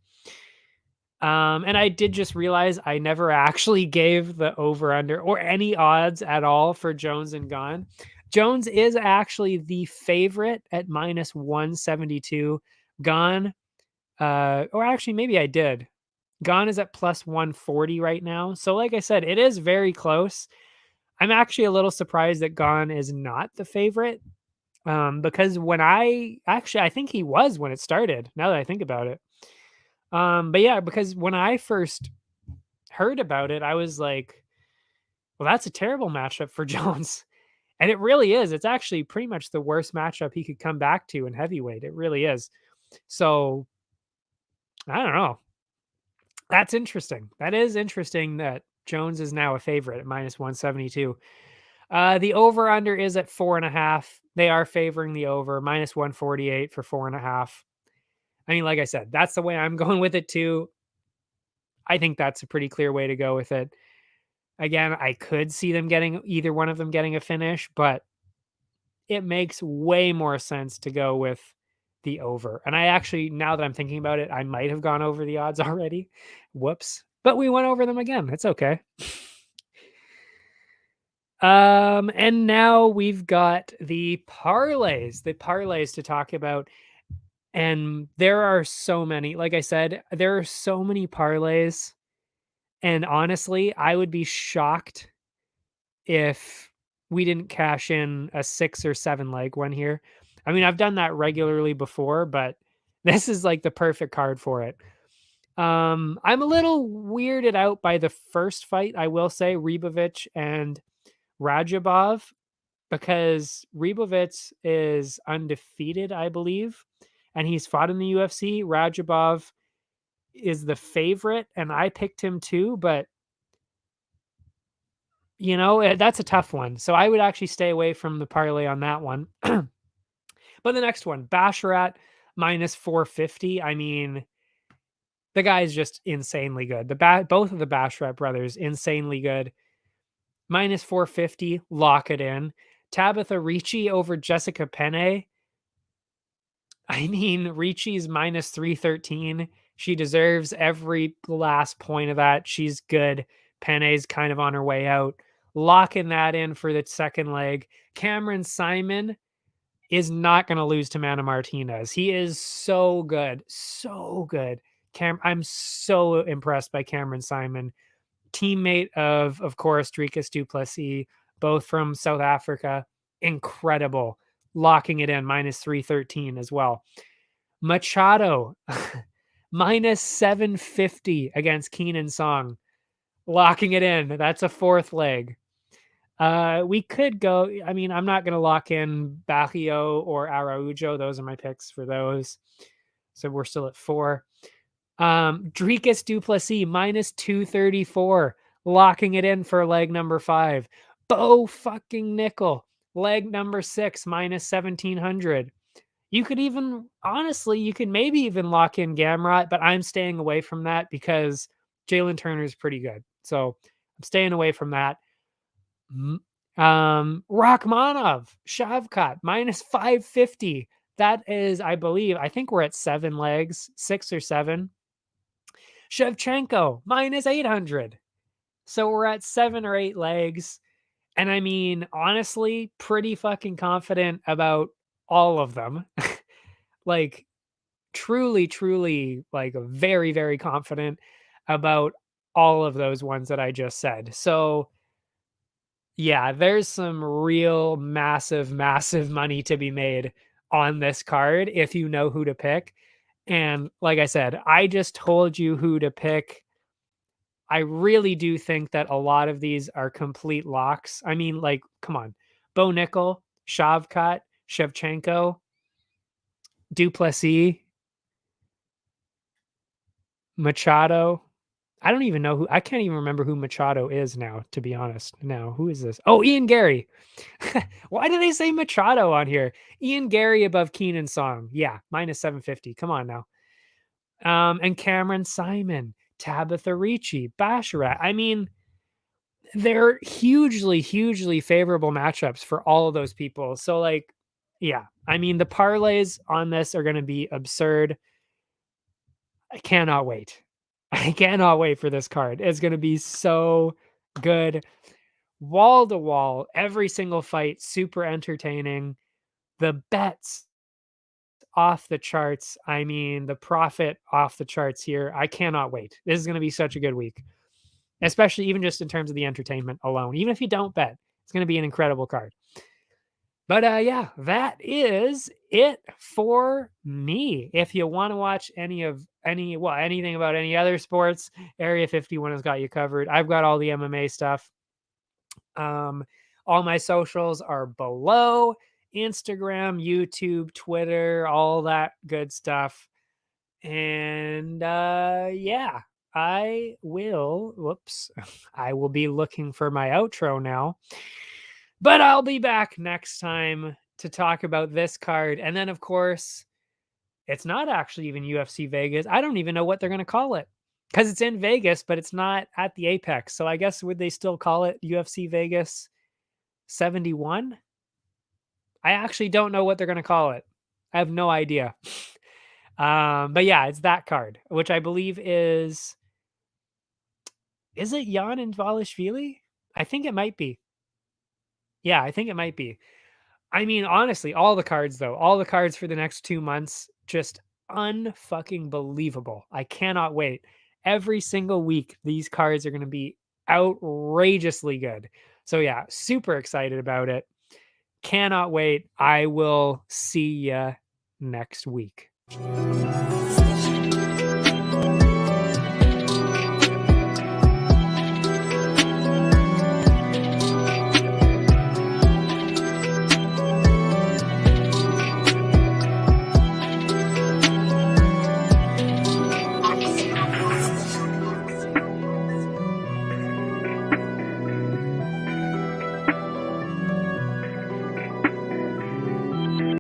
And I did just realize I never actually gave the over under or any odds at all for Jones and Gane. Jones is actually the favorite at minus 172. Gane, or actually maybe I did. Gane is at plus 140 right now. So like I said, it is very close. I'm actually a little surprised that Gane is not the favorite. Because when I think he was when it started, now that I think about it. But yeah, because when I first heard about it, I was like, well, that's a terrible matchup for Jones. And it really is. It's actually pretty much the worst matchup he could come back to in heavyweight. It really is. So I don't know. That's interesting. That is interesting that Jones is now a favorite at minus 172. The over under is at 4.5. They are favoring the over, minus 148 for 4.5. I mean, like I said, that's the way I'm going with it too. I think that's a pretty clear way to go with it. Again, I could see them getting either one of them getting a finish, but it makes way more sense to go with the over. And I actually, now that I'm thinking about it, I might have gone over the odds already. Whoops. But we went over them again. It's okay. And now we've got the parlays to talk about. And there are so many, like I said, there are so many parlays. And honestly, I would be shocked if we didn't cash in a 6 or 7 leg one here. I mean, I've done that regularly before, but this is like the perfect card for it. I'm a little weirded out by the first fight, I will say, Ribovic and Rajabov, because Ribovic is undefeated, I believe, and he's fought in the UFC. Rajabov is the favorite, and I picked him too, but you know, that's a tough one. So I would actually stay away from the parlay on that one. But the next one, Basharat minus 450. I mean, the guy's just insanely good. Both of the Basharat brothers, insanely good. Minus 450, lock it in. Tabitha Ricci over Jessica Penne. I mean, Ricci's minus 313. She deserves every last point of that. She's good. Penne's kind of on her way out. Locking that in for the second leg. Cameron Simon is not going to lose to Mana Martinez. He is so good. So good. I'm so impressed by Cameron Simon. Teammate of course, Dricus du Plessis, both from South Africa. Incredible. Locking it in, minus 313 as well. Machado, minus 750 against Keenan Song. Locking it in. That's a fourth leg. We could go, I mean, I'm not going to lock in Baggio or Araujo. Those are my picks for those. So we're still at 4. Dricus du Plessis, minus 234. Locking it in for leg number 5. Bo fucking Nickel, leg number 6, minus 1700. You could even honestly, you could maybe even lock in Gamrot, but I'm staying away from that because Jalen Turner is pretty good. So I'm staying away from that. Rachmanov, Shavkat, minus 550. That is, I believe, I think we're at 7 legs, 6 or 7. Shevchenko, minus 800. So we're at 7 or 8 legs. And I mean, honestly, pretty fucking confident about all of them. Like, truly, truly, like, very, very confident about all of those ones that I just said. So, yeah, there's some real massive, massive money to be made on this card if you know who to pick. And like I said, I just told you who to pick. I really do think that a lot of these are complete locks. I mean, like, come on. Bo Nickel, Shavkat, Shevchenko, Duplessis, Machado. I don't even know who, I can't even remember who Machado is now, to be honest. Now, who is this? Oh, Ian Gary. Why do they say Machado on here? Ian Gary above Keenan Song. Yeah, minus 750. Come on now. And Cameron Simon, Tabitha Ricci, Basharat. I mean, they're hugely, hugely favorable matchups for all of those people. So, like, yeah, I mean, the parlays on this are going to be absurd. I cannot wait. I cannot wait for this card. It's going to be so good. Wall to wall, every single fight, super entertaining. The bets off the charts. I mean, the profit off the charts here. I cannot wait. This is going to be such a good week, especially even just in terms of the entertainment alone. Even if you don't bet, it's going to be an incredible card. But yeah, that is it for me. If you want to watch anything about any other sports, Area 51 has got you covered. I've got all the MMA stuff. All my socials are below: Instagram, YouTube, Twitter, all that good stuff. And yeah, I will I will be looking for my outro now. But I'll be back next time to talk about this card. And then, of course, it's not actually even UFC Vegas. I don't even know what they're going to call it because it's in Vegas, but it's not at the Apex. So I guess would they still call it UFC Vegas 71? I actually don't know what they're going to call it. I have no idea. But yeah, it's that card, which I believe is it Jan and Valishvili? I think it might be. Yeah, I think it might be. I mean, honestly, all the cards though, all the cards for the next 2 months, just unfucking believable. I cannot wait. Every single week, these cards are going to be outrageously good. So yeah, super excited about it. Cannot wait. I will see ya next week.